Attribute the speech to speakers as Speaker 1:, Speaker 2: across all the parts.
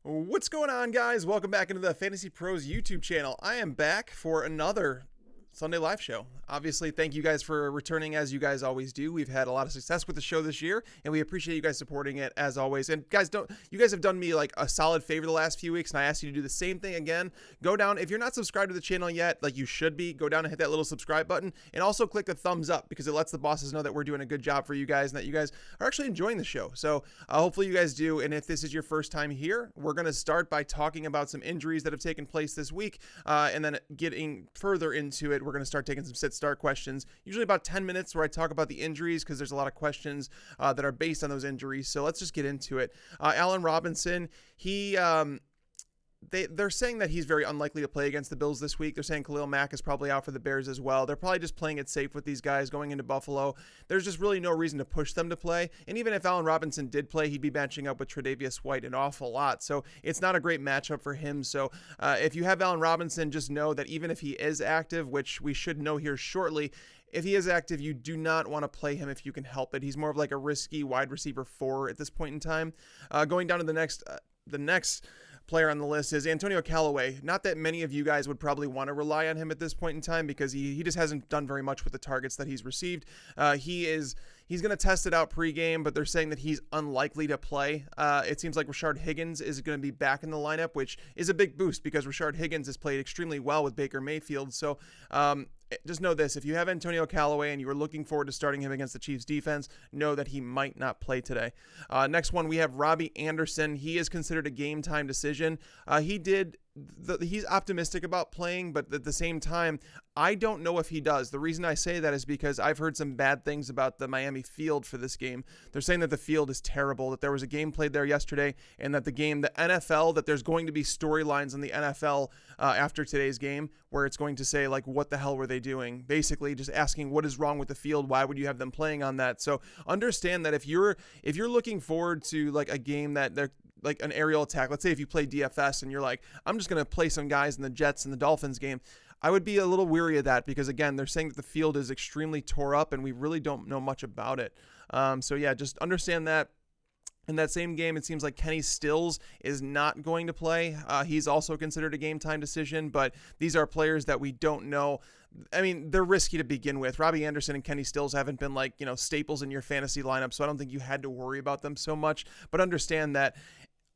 Speaker 1: What's going on, guys? Welcome back into the Fantasy Pros YouTube channel. I am back for another Sunday live show. Obviously, thank you guys for returning as you guys always do. We've had a lot of success with the show this year, and we appreciate you guys supporting it as always. And guys, you guys have done me like a solid favor the last few weeks, and I ask you to do the same thing again. Go down, if you're not subscribed to the channel yet, like you should be, go down and hit that little subscribe button, and also click the thumbs up because it lets the bosses know that we're doing a good job for you guys and that you guys are actually enjoying the show. So hopefully you guys do. And if this is your first time here, we're going to start by talking about some injuries that have taken place this week, and then getting further into it, we're going to start taking some sit-start questions. Usually about 10 minutes where I talk about the injuries because there's a lot of questions that are based on those injuries. So let's just get into it. Allen Robinson, they're saying that he's very unlikely to play against the Bills this week. They're saying Khalil Mack is probably out for the Bears as well. They're probably just playing it safe with these guys going into Buffalo. There's just really no reason to push them to play. And even if Allen Robinson did play, he'd be matching up with Tre'Davious White an awful lot. So it's not a great matchup for him. So if you have Allen Robinson, just know that even if he is active, which we should know here shortly, if he is active, you do not want to play him if you can help it. He's more of like a risky wide receiver 4 at this point in time. Going down to the next player on the list is Antonio Callaway. Not that many of you guys would probably want to rely on him at this point in time because he just hasn't done very much with the targets that he's received. He's going to test it out pregame, but they're saying that he's unlikely to play. It seems like Rashard Higgins is going to be back in the lineup, which is a big boost because Rashard Higgins has played extremely well with Baker Mayfield. So just know this, if you have Antonio Callaway and you are looking forward to starting him against the Chiefs defense, know that he might not play today. Next one, we have Robbie Anderson. He is considered a game time decision. He's optimistic about playing, but at the same time, I don't know if he does. The reason I say that is because I've heard some bad things about the Miami field for this game. They're saying that the field is terrible, that there was a game played there yesterday, and that the NFL, that there's going to be storylines in the NFL after today's game where it's going to say, like, what the hell were they doing? Basically, just asking what is wrong with the field. Why would you have them playing on that? So understand that if you're looking forward to like a game that they're like an aerial attack, let's say if you play DFS and you're like, I'm just going to play some guys in the Jets and the Dolphins game, I would be a little weary of that because, again, they're saying that the field is extremely tore up and we really don't know much about it. So, yeah, just understand that. In that same game, it seems like Kenny Stills is not going to play. He's also considered a game time decision, but these are players that we don't know. I mean, they're risky to begin with. Robbie Anderson and Kenny Stills haven't been like, staples in your fantasy lineup, so I don't think you had to worry about them so much. But understand that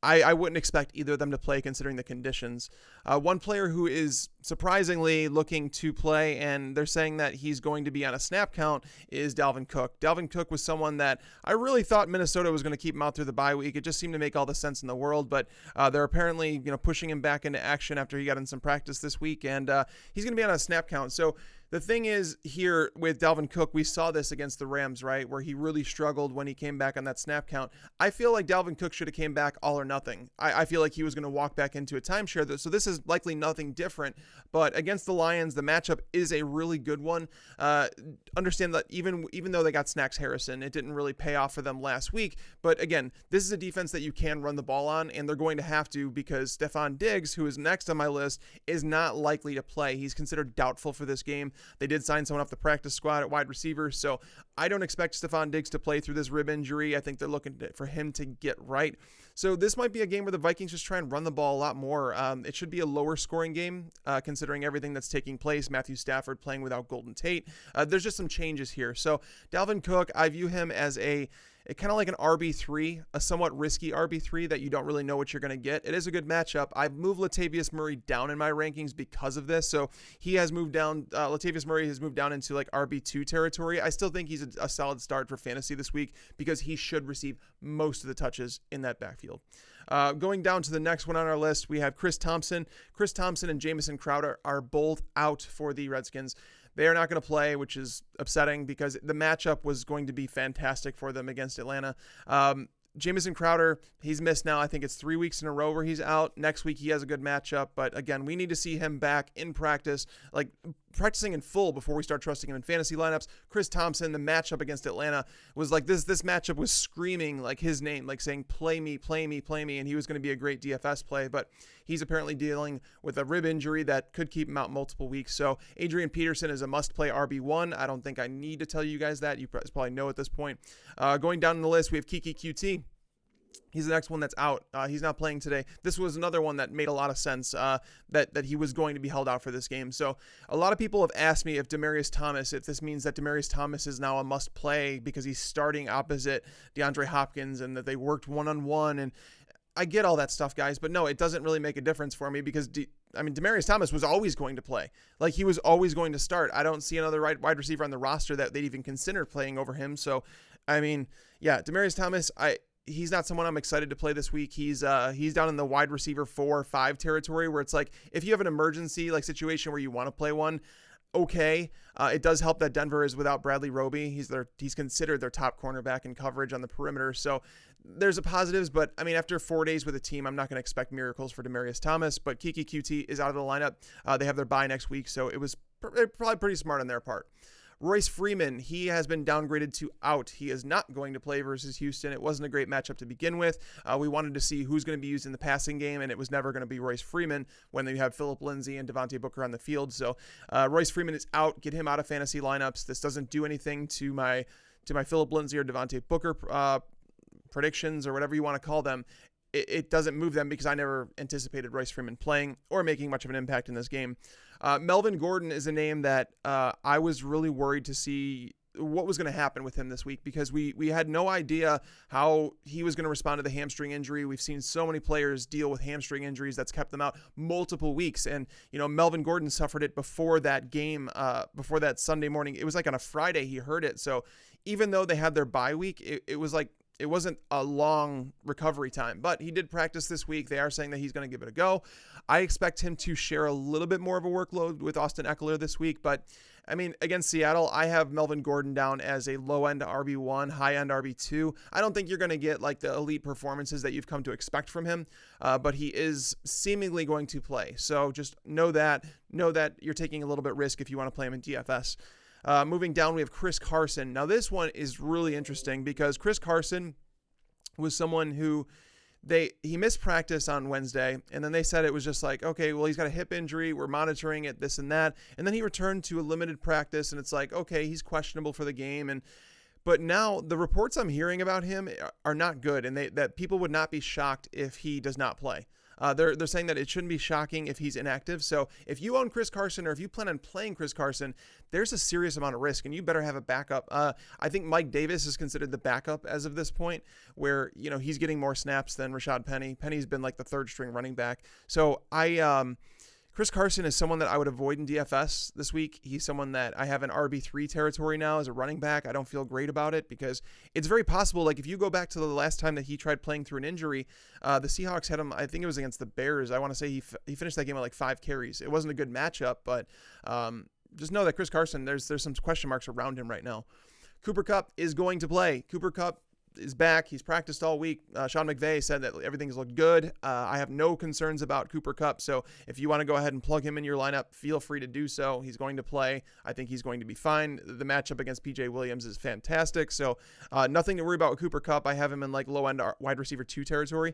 Speaker 1: I wouldn't expect either of them to play considering the conditions. One player who is surprisingly looking to play, and they're saying that he's going to be on a snap count, is Dalvin Cook. Dalvin Cook was someone that I really thought Minnesota was going to keep him out through the bye week. It just seemed to make all the sense in the world, but they're apparently pushing him back into action after he got in some practice this week, and he's going to be on a snap count. So the thing is here with Dalvin Cook, we saw this against the Rams, right, where he really struggled when he came back on that snap count. I feel like Dalvin Cook should have came back all or nothing. I feel like he was going to walk back into a timeshare. So this is likely nothing different. But against the Lions, the matchup is a really good one. Understand that even though they got Snacks Harrison, it didn't really pay off for them last week. But again, this is a defense that you can run the ball on, and they're going to have to because Stephon Diggs, who is next on my list, is not likely to play. He's considered doubtful for this game. They did sign someone off the practice squad at wide receiver, so I don't expect Stephon Diggs to play through this rib injury. I think they're looking for him to get right. So this might be a game where the Vikings just try and run the ball a lot more. It should be a lower scoring game considering everything that's taking place. Matthew Stafford playing without Golden Tate. There's just some changes here. So Dalvin Cook, I view him as a kind of like an RB3, a somewhat risky RB3 that you don't really know what you're going to get. It is a good matchup. I've moved Latavius Murray down in my rankings because of this. So he has moved down. Latavius Murray has moved down into like RB2 territory. I still think he's a solid start for fantasy this week because he should receive most of the touches in that backfield. Going down to the next one on our list, we have Chris Thompson. Chris Thompson and Jamison Crowder are both out for the Redskins. They are not going to play, which is upsetting because the matchup was going to be fantastic for them against Atlanta. Jamison Crowder, he's missed now. I think it's 3 weeks in a row where he's out. Next week he has a good matchup, but again, we need to see him back in practice, like practicing in full before we start trusting him in fantasy lineups. Chris Thompson, the matchup against Atlanta was like this matchup was screaming like his name, like saying, play me, play me, play me, and he was going to be a great DFS play, but he's apparently dealing with a rib injury that could keep him out multiple weeks. So Adrian Peterson is a must-play RB1. I don't think I need to tell you guys that. You probably know at this point. Going down the list, we have Kiki QT. He's the next one that's out. He's not playing today. This was another one that made a lot of sense, that he was going to be held out for this game. So a lot of people have asked me if this means that Demaryius Thomas is now a must play because he's starting opposite DeAndre Hopkins and that they worked one-on-one. And I get all that stuff, guys, but no, it doesn't really make a difference for me because Demaryius Thomas was always going to play. Like, he was always going to start. I don't see another wide receiver on the roster that they'd even consider playing over him. So, Demaryius Thomas, he's not someone I'm excited to play this week. He's down in the wide receiver 4 or 5 territory where it's like, if you have an emergency like situation where you want to play one, okay. It does help that Denver is without Bradley Roby. He's considered their top cornerback in coverage on the perimeter. So there's a positives, but after 4 days with a team, I'm not going to expect miracles for Demaryius Thomas, but Kiki QT is out of the lineup. They have their bye next week. So it was probably pretty smart on their part. Royce Freeman, he has been downgraded to out. He is not going to play versus Houston. It wasn't a great matchup to begin with. We wanted to see who's going to be used in the passing game, and it was never going to be Royce Freeman when they have Phillip Lindsay and Devontae Booker on the field. So Royce Freeman is out. Get him out of fantasy lineups. This doesn't do anything to my Phillip Lindsay or Devontae Booker predictions or whatever you want to call them. It doesn't move them because I never anticipated Royce Freeman playing or making much of an impact in this game. Melvin Gordon is a name that I was really worried to see what was going to happen with him this week because we had no idea how he was going to respond to the hamstring injury. We've seen so many players deal with hamstring injuries that's kept them out multiple weeks. And, Melvin Gordon suffered it before that game, before that Sunday morning. It was like on a Friday he hurt it. So even though they had their bye week, it was like, it wasn't a long recovery time, but he did practice this week. They are saying that he's going to give it a go. I expect him to share a little bit more of a workload with Austin Eckler this week, but against Seattle, I have Melvin Gordon down as a low-end RB1, high-end RB2. I don't think you're going to get like the elite performances that you've come to expect from him, but he is seemingly going to play. So just know that you're taking a little bit risk if you want to play him in DFS. Moving down, we have Chris Carson. Now, this one is really interesting because Chris Carson was someone who he missed practice on Wednesday, and then they said it was just like, okay, well, he's got a hip injury. We're monitoring it, this and that. And then he returned to a limited practice, and it's like, okay, he's questionable for the game. But now the reports I'm hearing about him are not good, and that people would not be shocked if he does not play. They're saying that it shouldn't be shocking if he's inactive. So if you own Chris Carson or if you plan on playing Chris Carson, there's a serious amount of risk, and you better have a backup. I think Mike Davis is considered the backup as of this point, where he's getting more snaps than Rashad Penny. Penny's been like the third string running back. So Chris Carson is someone that I would avoid in DFS this week. He's someone that I have in RB3 territory now as a running back. I don't feel great about it because it's very possible, like if you go back to the last time that he tried playing through an injury, the Seahawks had him, I think it was against the Bears. I want to say he finished that game with like 5 carries. It wasn't a good matchup, but just know that Chris Carson, there's some question marks around him right now. Cooper Kupp is going to play. Cooper Kupp is back. He's practiced all week. Sean McVay said that everything's looked good. I have no concerns about Cooper Kupp. So if you want to go ahead and plug him in your lineup, feel free to do so. He's going to play. I think he's going to be fine. The matchup against PJ Williams is fantastic. So nothing to worry about with Cooper Kupp. I have him in like low end wide receiver 2 territory.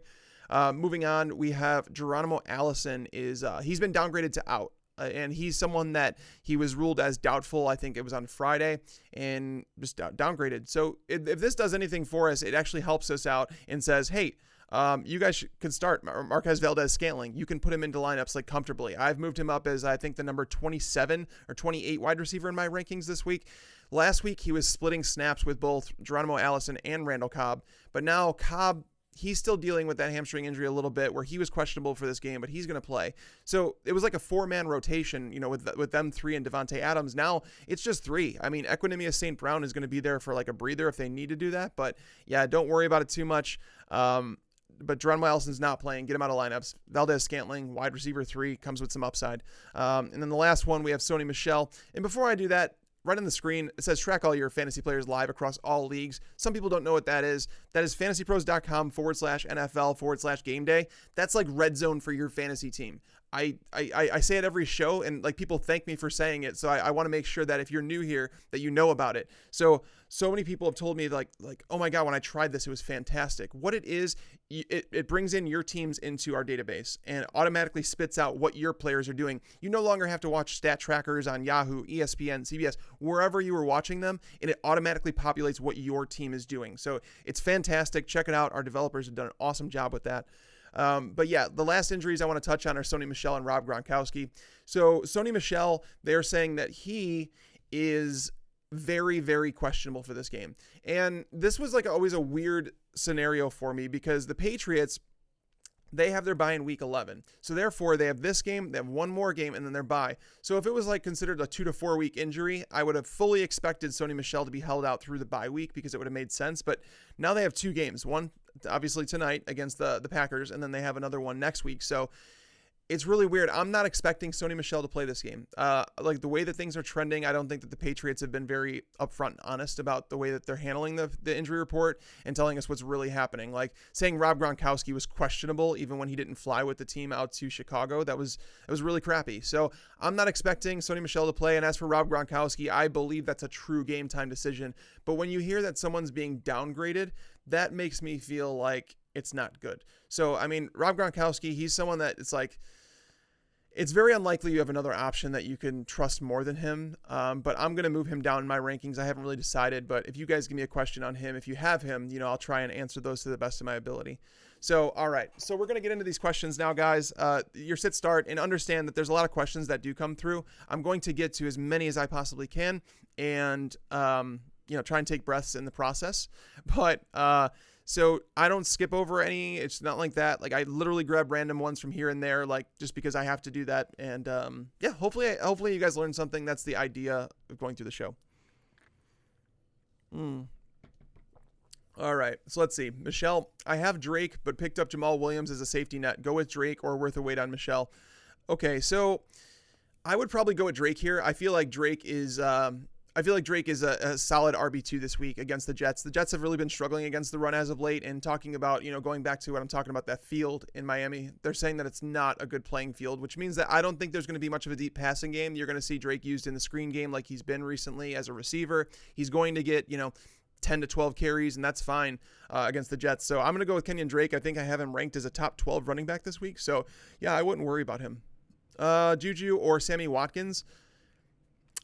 Speaker 1: Moving on, we have Geronimo Allison he's been downgraded to out. And he's someone that he was ruled as doubtful, I think it was on Friday, and just downgraded. So if this does anything for us, it actually helps us out and says, hey, you guys can start Marquez Valdez-Scantling. You can put him into lineups like comfortably. I've moved him up as I think the number 27 or 28 wide receiver in my rankings this week. Last week, he was splitting snaps with both Geronimo Allison and Randall Cobb. But now Cobb, he's still dealing with that hamstring injury a little bit where he was questionable for this game, but he's going to play. So it was like a 4-man rotation, with them 3 and Devontae Adams. Now it's just 3. Equanimous St. Brown is going to be there for like a breather if they need to do that. But yeah, don't worry about it too much. But Geronimo Allison's not playing. Get him out of lineups. Valdez-Scantling, wide receiver 3, comes with some upside. And then the last one, we have Sony Michel. And before I do that, right on the screen, it says track all your fantasy players live across all leagues. Some people don't know what that is. That is fantasypros.com/NFL/game day. That's like red zone for your fantasy team. I say it every show, and like people thank me for saying it. So I want to make sure that if you're new here, that you know about it. So many people have told me like, oh my God, when I tried this, it was fantastic. What it is, it brings in your teams into our database and automatically spits out what your players are doing. You no longer have to watch stat trackers on Yahoo, ESPN, CBS, wherever you were watching them, and it automatically populates what your team is doing. So it's fantastic. Check it out. Our developers have done an awesome job with that. But yeah, the last injuries I want to touch on are Sony Michel and Rob Gronkowski. So Sony Michel, they're saying that he is very, very questionable for this game. And this was like always a weird scenario for me because the Patriots, they have their bye in week 11. So therefore they have this game, they have one more game, and then their bye. So if it was like considered a 2 to 4 week injury, I would have fully expected Sony Michel to be held out through the bye week because it would have made sense. But now they have 2 games, one obviously tonight against the Packers, and then they have another one next week. So it's really weird. I'm not expecting Sony Michel to play this game. Like the way that things are trending, I don't think that the Patriots have been very upfront and honest about the way that they're handling the injury report and telling us what's really happening. Like saying Rob Gronkowski was questionable even when he didn't fly with the team out to Chicago. It was really crappy. So I'm not expecting Sony Michel to play. And as for Rob Gronkowski, I believe that's a true game time decision. But when you hear that someone's being downgraded, that makes me feel like it's not good. So, I mean, Rob Gronkowski, he's someone that it's like, it's very unlikely you have another option that you can trust more than him. But I'm going to move him down in my rankings. I haven't really decided, but if you guys give me a question on him, if you have him, I'll try and answer those to the best of my ability. So, all right. So we're going to get into these questions now, guys. Your sit start, and understand that there's a lot of questions that do come through. I'm going to get to as many as I possibly can and, try and take breaths in the process. But, so I don't skip over any. It's not like that. Like I literally grab random ones from here and there, like just because I have to do that. And hopefully you guys learned something. That's the idea of going through the show. All right, so let's see. Michelle, I have Drake, but picked up Jamal Williams as a safety net. Go with Drake or worth a wait on Michelle. Okay, so I would probably go with Drake here. I feel like Drake is a solid RB2 this week against the Jets. The Jets have really been struggling against the run as of late, and talking about, going back to what I'm talking about, that field in Miami, they're saying that it's not a good playing field, which means that I don't think there's going to be much of a deep passing game. You're going to see Drake used in the screen game like he's been recently as a receiver. He's going to get, 10 to 12 carries, and that's fine against the Jets. So I'm going to go with Kenyon Drake. I think I have him ranked as a top 12 running back this week. So, yeah, I wouldn't worry about him. Juju or Sammy Watkins.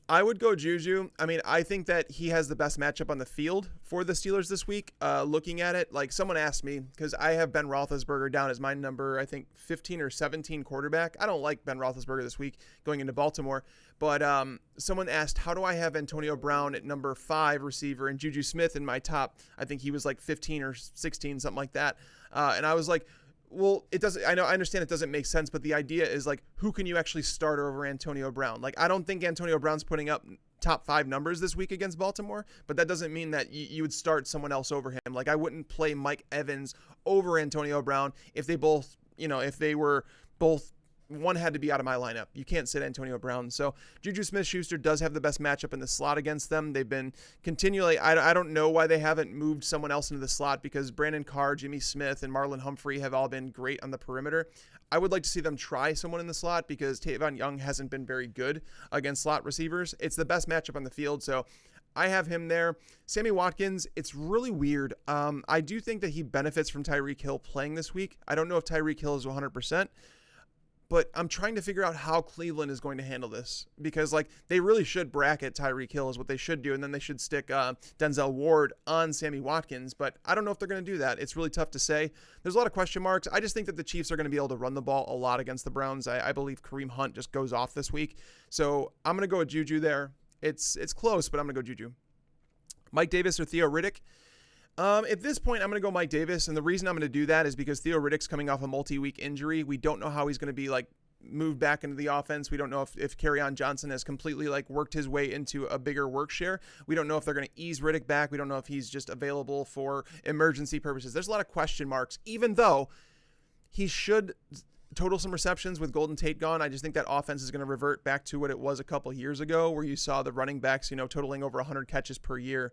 Speaker 1: I would go Juju. I mean, I think that he has the best matchup on the field for the Steelers this week. Looking at it, like someone asked me, because I have Ben Roethlisberger down as my number, I think 15 or 17 quarterback. I don't like Ben Roethlisberger this week going into Baltimore, but someone asked, how do I have Antonio Brown at number 5 receiver and Juju Smith in my top? I think he was like 15 or 16, something like that. And I was like, well, it doesn't, I understand it doesn't make sense, but the idea is like, who can you actually start over Antonio Brown? Like, I don't think Antonio Brown's putting up top 5 numbers this week against Baltimore, but that doesn't mean that you would start someone else over him. Like, I wouldn't play Mike Evans over Antonio Brown if they both, if they were both, one had to be out of my lineup. You can't sit Antonio Brown. So Juju Smith-Schuster does have the best matchup in the slot against them. They've been continually, I don't know why they haven't moved someone else into the slot, because Brandon Carr, Jimmy Smith, and Marlon Humphrey have all been great on the perimeter. I would like to see them try someone in the slot because Tavon Young hasn't been very good against slot receivers. It's the best matchup on the field. So I have him there. Sammy Watkins, it's really weird. I do think that he benefits from Tyreek Hill playing this week. I don't know if Tyreek Hill is 100%. But I'm trying to figure out how Cleveland is going to handle this, because like they really should bracket Tyreek Hill is what they should do. And then they should stick Denzel Ward on Sammy Watkins. But I don't know if they're going to do that. It's really tough to say. There's a lot of question marks. I just think that the Chiefs are going to be able to run the ball a lot against the Browns. I believe Kareem Hunt just goes off this week. So I'm going to go with Juju there. It's close, but I'm going to go Juju. Mike Davis or Theo Riddick? At this point, I'm going to go Mike Davis, and the reason I'm going to do that is because Theo Riddick's coming off a multi-week injury. We don't know how he's going to be like moved back into the offense. We don't know if Kerryon Johnson has completely like worked his way into a bigger work share. We don't know if they're going to ease Riddick back. We don't know if he's just available for emergency purposes. There's a lot of question marks, even though he should total some receptions with Golden Tate gone. I just think that offense is going to revert back to what it was a couple years ago, where you saw the running backs, totaling over 100 catches per year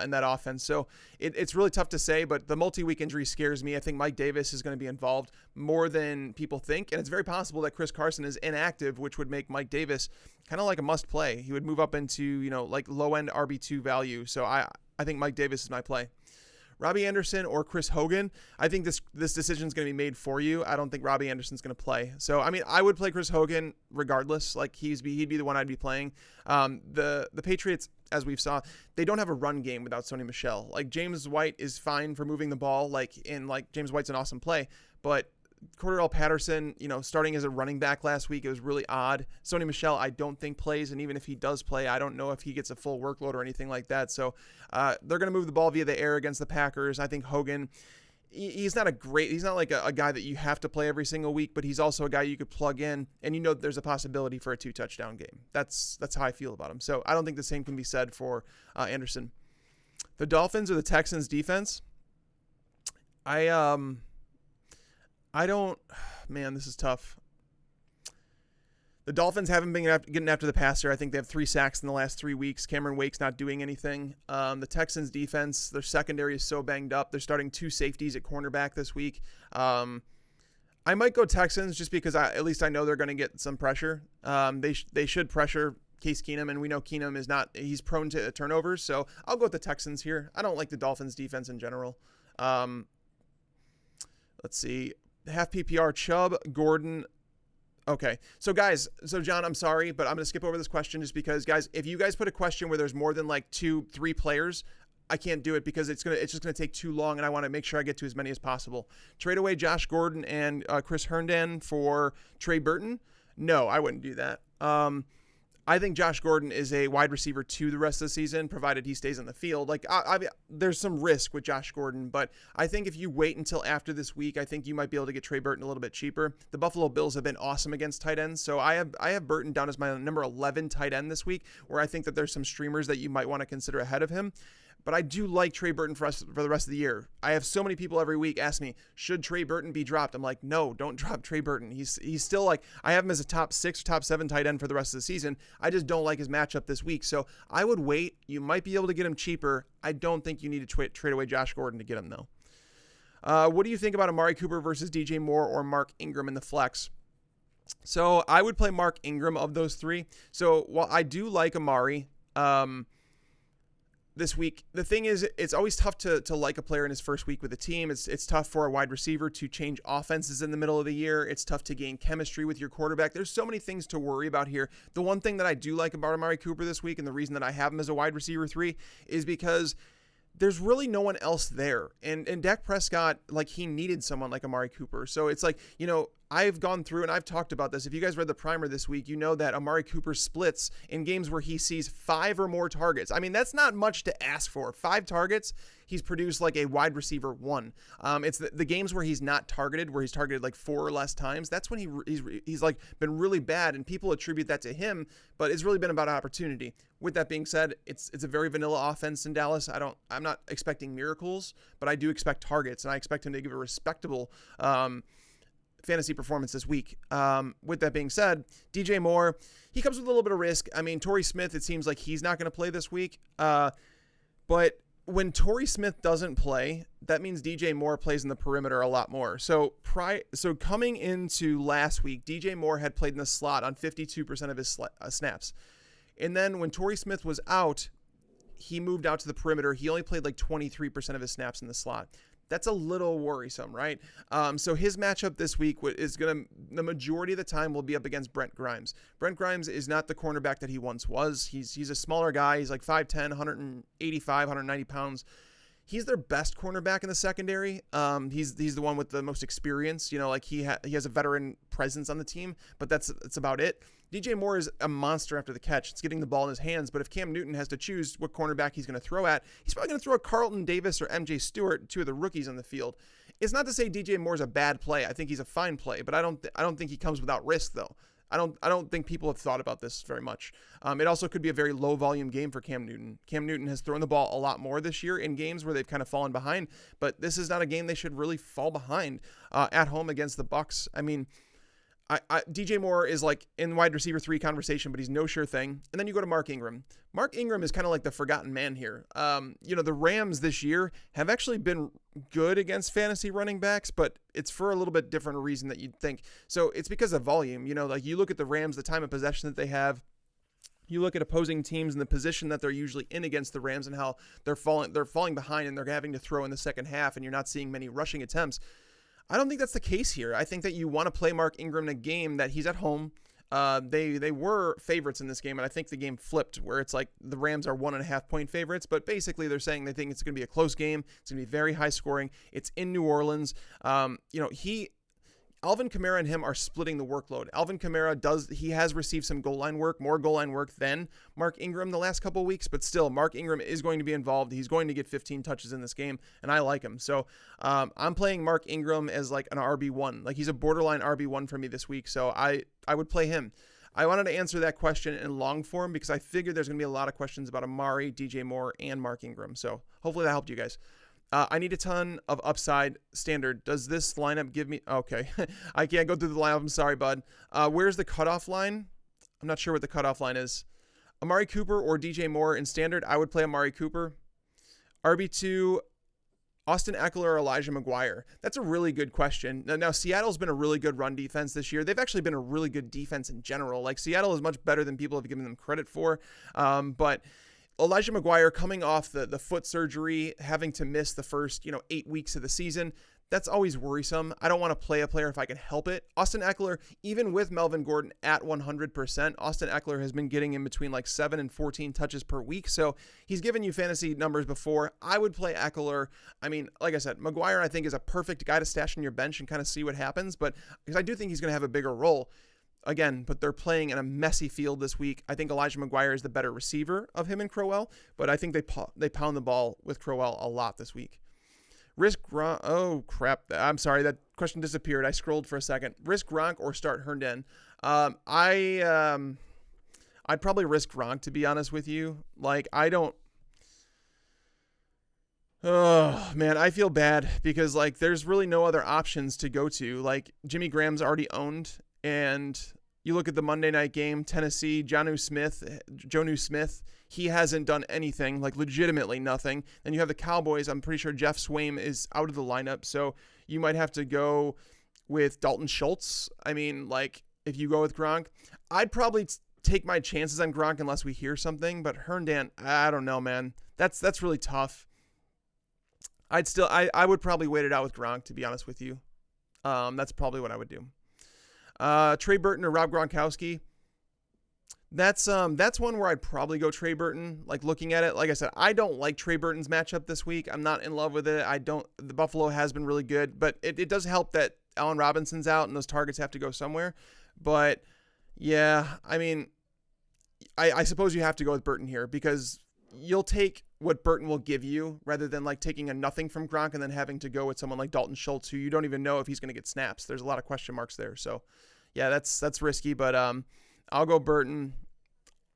Speaker 1: in that offense. So it's really tough to say, but the multi-week injury scares me. I think Mike Davis is going to be involved more than people think, and it's very possible that Chris Carson is inactive, which would make Mike Davis kind of like a must play. He would move up into, like low-end RB2 value. So I think Mike Davis is my play. Robbie Anderson or Chris Hogan, I think this decision is going to be made for you. I don't think Robbie Anderson's going to play. So, I mean, I would play Chris Hogan regardless. Like, he'd be the one I'd be playing. The Patriots, as we've saw, they don't have a run game without Sony Michel. Like, James White is fine for moving the ball. James White's an awesome play. But Cordarrelle Patterson, starting as a running back last week, it was really odd. Sony Michel, I don't think plays, and even if he does play, I don't know if he gets a full workload or anything like that. So they're going to move the ball via the air against the Packers. I think Hogan, he's not like a guy that you have to play every single week, but he's also a guy you could plug in, and there's a possibility for a 2-touchdown game. That's how I feel about him. So I don't think the same can be said for Anderson. The Dolphins or the Texans defense, this is tough. The Dolphins haven't been getting after the passer. I think they have 3 sacks in the last 3 weeks. Cameron Wake's not doing anything. The Texans defense, their secondary is so banged up. They're starting 2 safeties at cornerback this week. I might go Texans just because at least I know they're going to get some pressure. They should pressure Case Keenum, and we know Keenum he's prone to turnovers. So I'll go with the Texans here. I don't like the Dolphins defense in general. Let's see. Half PPR, Chubb, Gordon. Okay. So John, I'm sorry, but I'm going to skip over this question just because, guys, if you guys put a question where there's more than like 2-3 players, I can't do it because it's just going to take too long, and I want to make sure I get to as many as possible. Trade away Josh Gordon and Chris Herndon for Trey Burton? No, I wouldn't do that. I think Josh Gordon is a wide receiver 2 the rest of the season, provided he stays on the field. Like, there's some risk with Josh Gordon, but I think if you wait until after this week, I think you might be able to get Trey Burton a little bit cheaper. The Buffalo Bills have been awesome against tight ends, so I have Burton down as my number 11 tight end this week, where I think that there's some streamers that you might want to consider ahead of him. But I do like Trey Burton for the rest of the year. I have so many people every week ask me, should Trey Burton be dropped? I'm like, no, don't drop Trey Burton. He's still like, I have him as a top 6 or top 7 tight end for the rest of the season. I just don't like his matchup this week. So I would wait. You might be able to get him cheaper. I don't think you need to trade away Josh Gordon to get him, though. What do you think about Amari Cooper versus DJ Moore or Mark Ingram in the flex? So I would play Mark Ingram of those 3. So while I do like Amari, this week, the thing is, it's always tough to like a player in his first week with the team. It's tough for a wide receiver to change offenses in the middle of the year. It's tough to gain chemistry with your quarterback. There's so many things to worry about here. The one thing that I do like about Amari Cooper this week, and the reason that I have him as a wide receiver 3, is because there's really no one else there. And Dak Prescott, like, he needed someone like Amari Cooper. So it's like, I've gone through and I've talked about this. If you guys read the primer this week, you know that Amari Cooper splits in games where he sees 5 or more targets. I mean, that's not much to ask for. 5 targets, he's produced like a wide receiver 1. It's the games where he's not targeted, where he's targeted like 4 or less times. That's when he's like been really bad, and people attribute that to him, but it's really been about opportunity. With that being said, it's a very vanilla offense in Dallas. I'm not expecting miracles, but I do expect targets, and I expect him to give a respectable fantasy performance this week. With that being said, DJ Moore, he comes with a little bit of risk. I mean, Torrey Smith, it seems like he's not going to play this week. But when Torrey Smith doesn't play, that means DJ Moore plays in the perimeter a lot more. So coming into last week, DJ Moore had played in the slot on 52% of his snaps. And then when Torrey Smith was out, he moved out to the perimeter. He only played like 23% of his snaps in the slot. That's a little worrisome, right? So his matchup this week is the majority of the time will be up against Brent Grimes. Brent Grimes is not the cornerback that he once was. He's a smaller guy. He's like 5'10", 185, 190 pounds. He's their best cornerback in the secondary. He's the one with the most experience. Like he has a veteran presence on the team, but that's about it. DJ Moore is a monster after the catch. It's getting the ball in his hands, but if Cam Newton has to choose what cornerback he's going to throw at, he's probably going to throw a Carlton Davis or MJ Stewart, 2 of the rookies on the field. It's not to say DJ Moore's a bad play. I think he's a fine play, but I don't think he comes without risk, though. I don't think people have thought about this very much. It also could be a very low volume game for Cam Newton. Cam Newton has thrown the ball a lot more this year in games where they've kind of fallen behind, but this is not a game they should really fall behind at home against the Bucs. I mean, DJ Moore is like in wide receiver 3 conversation, but he's no sure thing. And then you go to Mark Ingram. Mark Ingram is kind of like the forgotten man here. The Rams this year have actually been good against fantasy running backs, but it's for a little bit different reason that you'd think. So it's because of volume. Like you look at the Rams, the time of possession that they have. You look at opposing teams and the position that they're usually in against the Rams and how they're falling behind and they're having to throw in the second half, and you're not seeing many rushing attempts. I don't think that's the case here. I think that you want to play Mark Ingram in a game that he's at home. They were favorites in this game, and I think the game flipped where it's like the Rams are 1.5 point favorites, but basically they're saying they think it's going to be a close game. It's going to be very high scoring. It's in New Orleans. Alvin Kamara and him are splitting the workload. Alvin Kamara has received some more goal line work than Mark Ingram the last couple of weeks, but still Mark Ingram is going to be involved. He's going to get 15 touches in this game, and I like him. So I'm playing Mark Ingram as like an RB1. Like he's a borderline RB1 for me this week, so I would play him. I wanted to answer that question in long form because I figured there's going to be a lot of questions about Amari, DJ Moore, and Mark Ingram. So hopefully that helped you guys. I need a ton of upside standard. Does this lineup give me... Okay. I can't go through the lineup. I'm sorry, bud. Where's the cutoff line? I'm not sure what the cutoff line is. Amari Cooper or DJ Moore in standard. I would play Amari Cooper. RB2, Austin Eckler or Elijah Mcguire. That's a really good question. Now, Seattle's been a really good run defense this year. They've actually been a really good defense in general. Like, Seattle is much better than people have given them credit for. But... Elijah Mcguire coming off the foot surgery, having to miss the first 8 weeks of the season, that's always worrisome. I don't want to play a player if I can help it. Austin Eckler, even with Melvin Gordon at 100%, Austin Eckler has been getting in between like 7 and 14 touches per week. So he's given you fantasy numbers before. I would play Eckler. I mean, like I said, Mcguire I think is a perfect guy to stash on your bench and kind of see what happens. But because I do think he's going to have a bigger role. Again, but they're playing in a messy field this week. I think Elijah Mcguire is the better receiver of him and Crowell, but I think they pound the ball with Crowell a lot this week. Gronk. Oh, crap. I'm sorry. That question disappeared. I scrolled for a second. Risk Gronk or start Herndon? I'd probably risk Gronk, to be honest with you. Like, I don't... Oh, man, I feel bad because, like, there's really no other options to go to. Like, Jimmy Graham's already owned. And you look at the Monday night game, Tennessee, Jonnu Smith, he hasn't done anything, like legitimately nothing. Then you have the Cowboys. I'm pretty sure Jeff Swaim is out of the lineup. So you might have to go with Dalton Schultz. I mean, like if you go with Gronk, I'd probably take my chances on Gronk unless we hear something. But Herndon, I don't know, man. That's really tough. I would probably wait it out with Gronk, to be honest with you. That's probably what I would do. Trey Burton or Rob Gronkowski. That's one where I'd probably go Trey Burton. Like looking at it, like I said, I don't like Trey Burton's matchup this week. I'm not in love with it. The Buffalo has been really good, but it does help that Allen Robinson's out and those targets have to go somewhere. But yeah, I mean, I suppose you have to go with Burton here because you'll take what Burton will give you rather than like taking a nothing from Gronk and then having to go with someone like Dalton Schultz, who you don't even know if he's going to get snaps. There's a lot of question marks there. So yeah, that's risky, but I'll go Burton.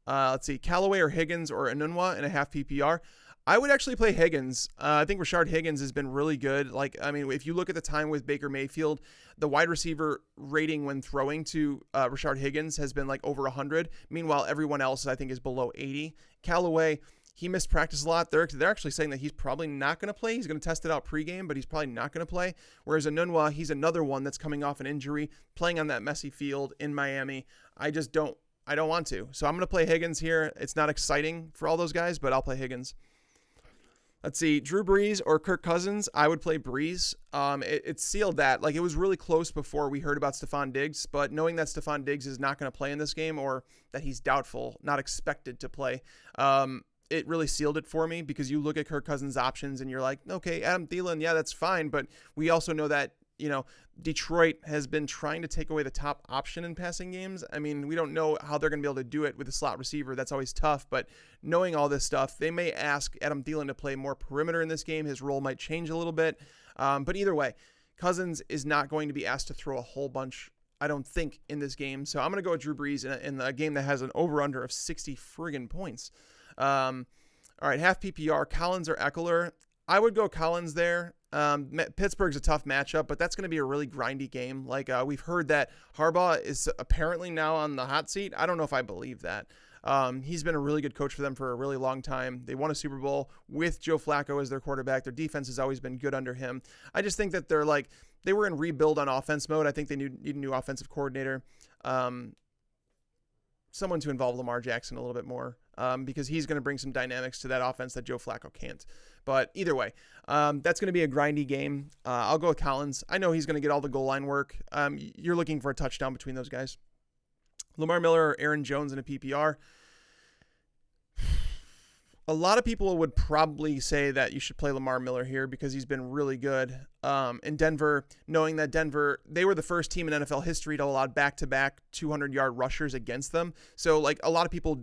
Speaker 1: Let's see, Callaway or Higgins or Enunwa in a half PPR. I would actually play Higgins. I think Rashard Higgins has been really good. Like, I mean, if you look at the time with Baker Mayfield, the wide receiver rating when throwing to Rashard Higgins has been like over 100. Meanwhile, everyone else I think is below 80. Callaway, he missed practice a lot. They're actually saying that he's probably not going to play. He's going to test it out pregame, but he's probably not going to play. Whereas Enunwa, he's another one that's coming off an injury, playing on that messy field in Miami. I don't want to. So I'm going to play Higgins here. It's not exciting for all those guys, but I'll play Higgins. Let's see, Drew Brees or Kirk Cousins. I would play Brees. It sealed that. Like, it was really close before we heard about Stephon Diggs, but knowing that Stephon Diggs is not going to play in this game or that he's doubtful, not expected to play, it really sealed it for me because you look at Kirk Cousins' options and you're like, okay, Adam Thielen, yeah, that's fine. But we also know that, Detroit has been trying to take away the top option in passing games. I mean, we don't know how they're going to be able to do it with a slot receiver. That's always tough. But knowing all this stuff, they may ask Adam Thielen to play more perimeter in this game. His role might change a little bit. But either way, Cousins is not going to be asked to throw a whole bunch, I don't think, in this game. So I'm going to go with Drew Brees in a game that has an over-under of 60 friggin' points. All right, half PPR, Collins or Eckler. I would go Collins there. Pittsburgh's a tough matchup, but that's going to be a really grindy game. Like we've heard that Harbaugh is apparently now on the hot seat. I don't know if I believe that. He's been a really good coach for them for a really long time. They won a Super Bowl with Joe Flacco as their quarterback. Their defense has always been good under him. I just think that they were in rebuild on offense mode. I think they need a new offensive coordinator. Someone to involve Lamar Jackson a little bit more because he's going to bring some dynamics to that offense that Joe Flacco can't. But either way, that's going to be a grindy game. I'll go with Collins. I know he's going to get all the goal line work. You're looking for a touchdown between those guys. Lamar Miller or Aaron Jones in a PPR. A lot of people would probably say that you should play Lamar Miller here because he's been really good in Denver, knowing that Denver, they were the first team in NFL history to allow back-to-back 200-yard rushers against them. So, like, a lot of people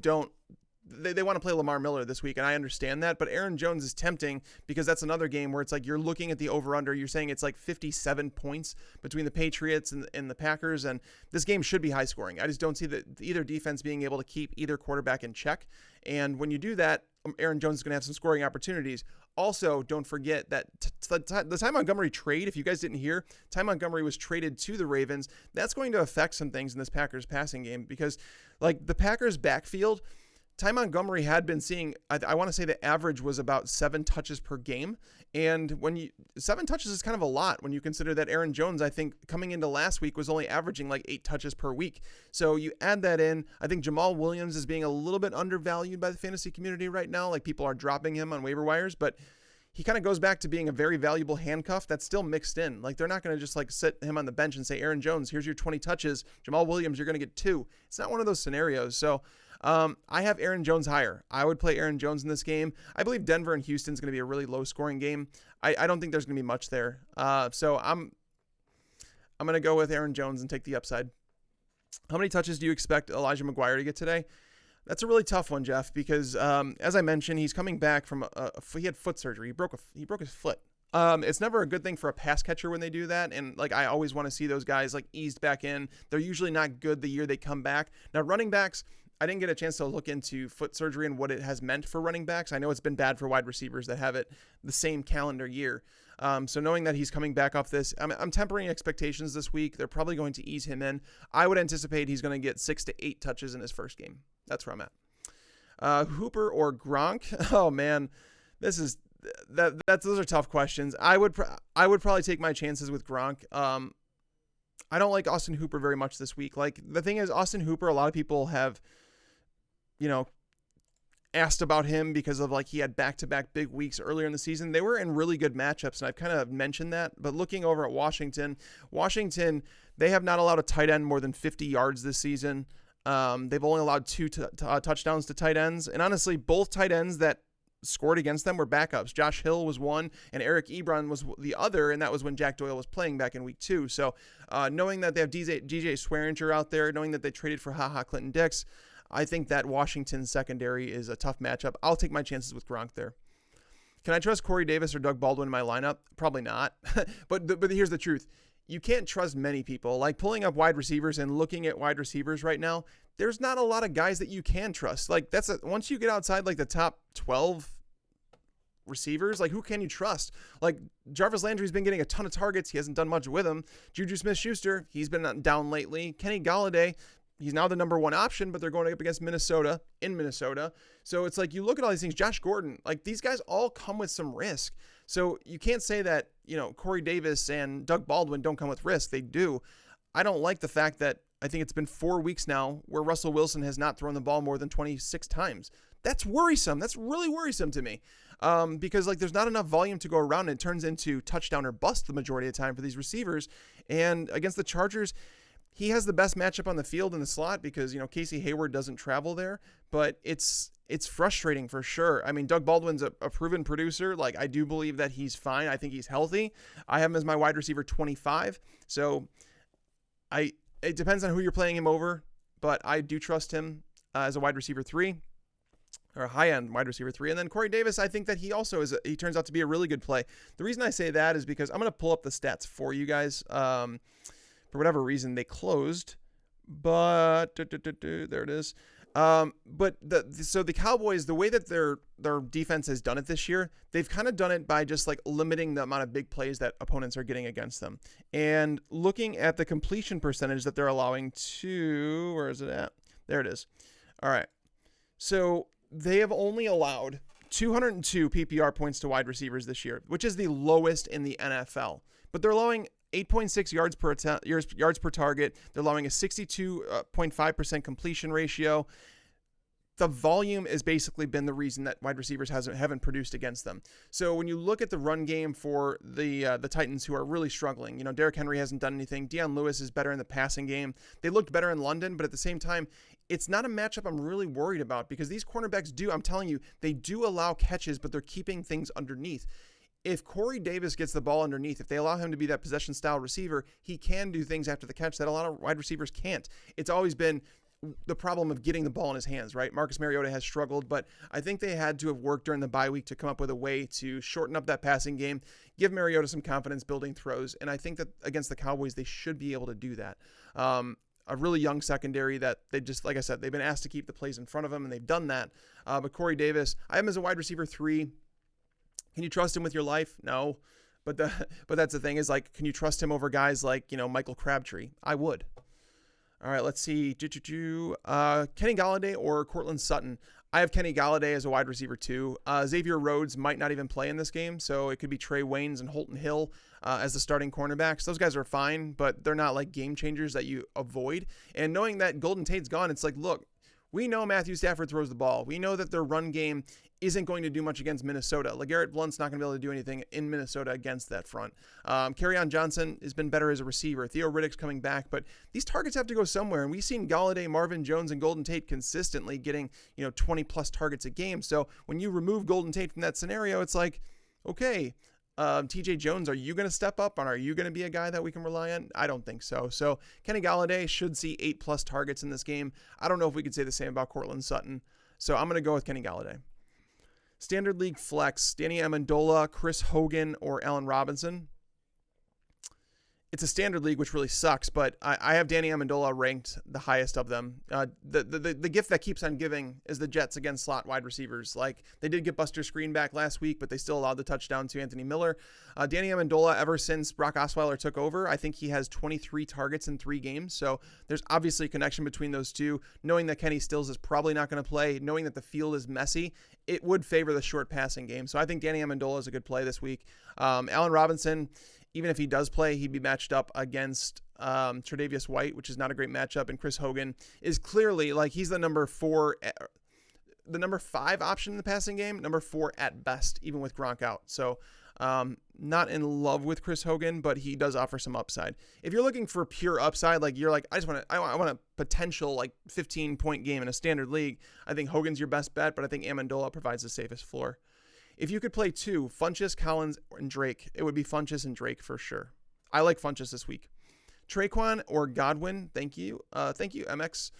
Speaker 1: they want to play Lamar Miller this week, and I understand that, but Aaron Jones is tempting because that's another game where it's like you're looking at the over-under, you're saying it's like 57 points between the Patriots and the Packers, and this game should be high-scoring. I just don't see either defense being able to keep either quarterback in check, and when you do that, Aaron Jones is going to have some scoring opportunities. Also, don't forget that the Ty Montgomery trade, if you guys didn't hear, Ty Montgomery was traded to the Ravens. That's going to affect some things in this Packers passing game because, like, the Packers backfield, Ty Montgomery had been seeing, I want to say the average was about 7 touches per game. And 7 touches is kind of a lot when you consider that Aaron Jones, I think coming into last week was only averaging like 8 touches per week. So you add that in. I think Jamal Williams is being a little bit undervalued by the fantasy community right now. Like people are dropping him on waiver wires, but he kind of goes back to being a very valuable handcuff that's still mixed in. Like they're not going to just like sit him on the bench and say, Aaron Jones, here's your 20 touches. Jamal Williams, you're going to get 2. It's not one of those scenarios. So I have Aaron Jones higher. I would play Aaron Jones in this game. I believe Denver and Houston is going to be a really low scoring game. I don't think there's going to be much there. So I'm going to go with Aaron Jones and take the upside. How many touches do you expect Elijah Mcguire to get today? That's a really tough one, Jeff, because as I mentioned, he's coming back from he had foot surgery. He broke his foot. It's never a good thing for a pass catcher when they do that. And like, I always want to see those guys like eased back in. They're usually not good the year they come back. Now running backs, I didn't get a chance to look into foot surgery and what it has meant for running backs. I know it's been bad for wide receivers that have it the same calendar year. So knowing that he's coming back off this, I'm tempering expectations this week. They're probably going to ease him in. I would anticipate he's going to get 6 to 8 touches in his first game. That's where I'm at. Hooper or Gronk? Oh man, those are tough questions. I would probably take my chances with Gronk. I don't like Austin Hooper very much this week. Like the thing is, Austin Hooper, a lot of people have, asked about him because of like he had back-to-back big weeks earlier in the season. They were in really good matchups, and I've kind of mentioned that. But looking over at Washington, they have not allowed a tight end more than 50 yards this season. They've only allowed 2 touchdowns to tight ends, and honestly, both tight ends that scored against them were backups. Josh Hill was one, and Eric Ebron was the other, and that was when Jack Doyle was playing back in week 2. So knowing that they have DJ Swearinger out there, knowing that they traded for Clinton Dix, I think that Washington secondary is a tough matchup. I'll take my chances with Gronk there. Can I trust Corey Davis or Doug Baldwin in my lineup? Probably not. but here's the truth. You can't trust many people. Like pulling up wide receivers and looking at wide receivers right now, there's not a lot of guys that you can trust. Like once you get outside like the top 12 receivers, like who can you trust? Like Jarvis Landry's been getting a ton of targets. He hasn't done much with them. Juju Smith-Schuster, he's been down lately. Kenny Galladay, he's now the number 1 option, but they're going up against Minnesota in Minnesota. So it's like you look at all these things. Josh Gordon, like these guys all come with some risk. So you can't say that, Corey Davis and Doug Baldwin don't come with risk. They do. I don't like the fact that I think it's been 4 weeks now where Russell Wilson has not thrown the ball more than 26 times. That's worrisome. That's really worrisome to me. Because like there's not enough volume to go around. And it turns into touchdown or bust the majority of the time for these receivers. And against the Chargers, he has the best matchup on the field in the slot because, Casey Hayward doesn't travel there, but it's frustrating for sure. I mean, Doug Baldwin's a proven producer. Like I do believe that he's fine. I think he's healthy. I have him as my wide receiver 25. So it depends on who you're playing him over, but I do trust him as a wide receiver 3 or a high-end wide receiver 3. And then Corey Davis, I think that he also he turns out to be a really good play. The reason I say that is because I'm going to pull up the stats for you guys. For whatever reason, they closed, but there it is. But the Cowboys, the way that their defense has done it this year, they've kind of done it by just like limiting the amount of big plays that opponents are getting against them. And looking at the completion percentage that they're allowing to, where is it at? There it is. All right. So they have only allowed 202 PPR points to wide receivers this year, which is the lowest in the NFL. But they're allowing 8.6 yards per target. They're allowing a 62.5% completion ratio. The volume has basically been the reason that wide receivers haven't produced against them. So when you look at the run game for the Titans, who are really struggling, Derrick Henry hasn't done anything. Deion Lewis is better in the passing game. They looked better in London, but at the same time, it's not a matchup I'm really worried about because these cornerbacks I'm telling you, they do allow catches, but they're keeping things underneath. If Corey Davis gets the ball underneath, if they allow him to be that possession-style receiver, he can do things after the catch that a lot of wide receivers can't. It's always been the problem of getting the ball in his hands, right? Marcus Mariota has struggled, but I think they had to have worked during the bye week to come up with a way to shorten up that passing game, give Mariota some confidence building throws, and I think that against the Cowboys, they should be able to do that. A really young secondary that they just, like I said, they've been asked to keep the plays in front of them, and they've done that. But Corey Davis, I have him as a wide receiver 3. Can you trust him with your life? No. But that's the thing is, like, can you trust him over guys like, Michael Crabtree? I would. All right, let's see. Kenny Golladay or Courtland Sutton? I have Kenny Golladay as a wide receiver 2. Xavier Rhodes might not even play in this game, so it could be Trey Waynes and Holton Hill as the starting cornerbacks. Those guys are fine, but they're not like game changers that you avoid. And knowing that Golden Tate's gone, it's like, look, we know Matthew Stafford throws the ball. We know that their run game isn't going to do much against Minnesota. LeGarrette Blount's not going to be able to do anything in Minnesota against that front. Kerryon Johnson has been better as a receiver. Theo Riddick's coming back, but these targets have to go somewhere. And we've seen Golladay, Marvin Jones, and Golden Tate consistently getting 20-plus targets a game. So when you remove Golden Tate from that scenario, it's like, okay, TJ Jones, are you going to step up and are you going to be a guy that we can rely on? I don't think so. So Kenny Golladay should see 8+ targets in this game. I don't know if we could say the same about Courtland Sutton. So I'm going to go with Kenny Golladay. Standard League Flex, Danny Amendola, Chris Hogan, or Allen Robinson. It's a standard league, which really sucks, but I have Danny Amendola ranked the highest of them. The gift that keeps on giving is the Jets against slot wide receivers. Like, they did get Buster Screen back last week, but they still allowed the touchdown to Anthony Miller. Danny Amendola, ever since Brock Osweiler took over, I think he has 23 targets in 3 games. So there's obviously a connection between those two. Knowing that Kenny Stills is probably not going to play, knowing that the field is messy, it would favor the short passing game. So I think Danny Amendola is a good play this week. Allen Robinson, even if he does play, he'd be matched up against Tre'Davious White, which is not a great matchup. And Chris Hogan is clearly, like, he's the number 5 option in the passing game, number 4 at best, even with Gronk out. So not in love with Chris Hogan, but he does offer some upside. If you're looking for pure upside, like you're like, I want a potential like 15-point game in a standard league, I think Hogan's your best bet, but I think Amendola provides the safest floor. If you could play 2, Funchess, Collins, and Drake, it would be Funchess and Drake for sure. I like Funchess this week. Traquan or Godwin, thank you. Thank you, MX.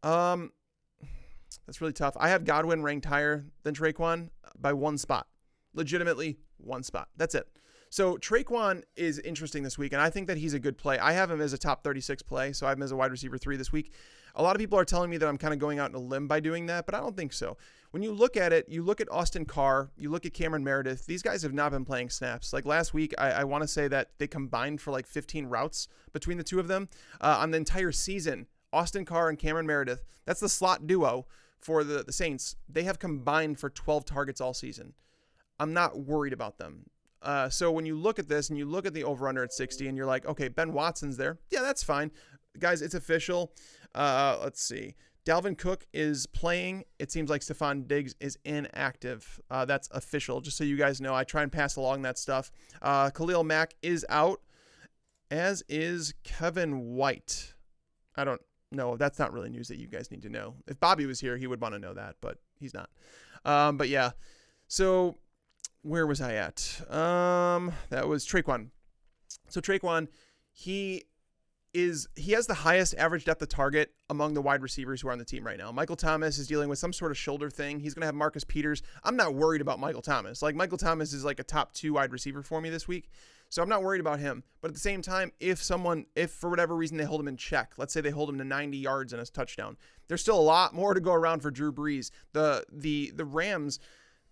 Speaker 1: That's really tough. I have Godwin ranked higher than Traquan by 1 spot. Legitimately 1 spot. That's it. So Traquan is interesting this week, and I think that he's a good play. I have him as a top 36 play, so I have him as a wide receiver 3 this week. A lot of people are telling me that I'm kind of going out on a limb by doing that, but I don't think so. When you look at it, you look at Austin Carr, you look at Cameron Meredith, these guys have not been playing snaps. Like last week, I want to say that they combined for like 15 routes between the two of them. On the entire season, Austin Carr and Cameron Meredith, that's the slot duo for the Saints. They have combined for 12 targets all season. I'm not worried about them. So when you look at this and you look at the over-under at 60 and you're like, okay, Ben Watson's there. Yeah, that's fine. Guys, it's official. Let's see. Dalvin Cook is playing. It seems like Stephon Diggs is inactive. That's official. Just so you guys know, I try and pass along that stuff. Khalil Mack is out, as is Kevin White. I don't know. That's not really news that you guys need to know. If Bobby was here, he would want to know that, but he's not. But yeah. So where was I at? That was Traquan. So Traquan, he he has the highest average depth of target among the wide receivers who are on the team right now. Michael Thomas is dealing with some sort of shoulder thing. He's going to have Marcus Peters. I'm not worried about Michael Thomas. Like, Michael Thomas is like a top 2 wide receiver for me this week. So I'm not worried about him. But at the same time, if for whatever reason they hold him in check, let's say they hold him to 90 yards and a touchdown, there's still a lot more to go around for Drew Brees. The Rams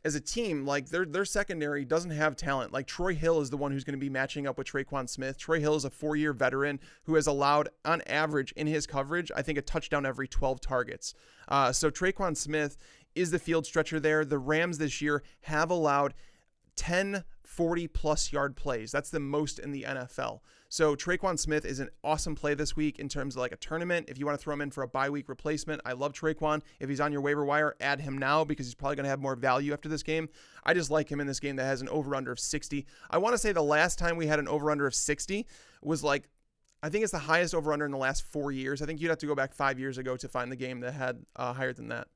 Speaker 1: as a team, like their secondary doesn't have talent. Like, Troy Hill is the one who's going to be matching up with Tre'Quan Smith. Troy Hill is a 4-year veteran who has allowed, on average, in his coverage, I think a touchdown every 12 targets. So Tre'Quan Smith is the field stretcher there. The Rams this year have allowed 10 40-plus yard plays. That's the most in the NFL. So Tre'Quan Smith is an awesome play this week in terms of like a tournament. If you want to throw him in for a bye week replacement, I love Tre'Quan. If he's on your waiver wire, add him now because he's probably going to have more value after this game. I just like him in this game that has an over-under of 60. I want to say the last time we had an over-under of 60 was like, I think it's the highest over-under in the last 4 years. I think you'd have to go back 5 years ago to find the game that had higher than that.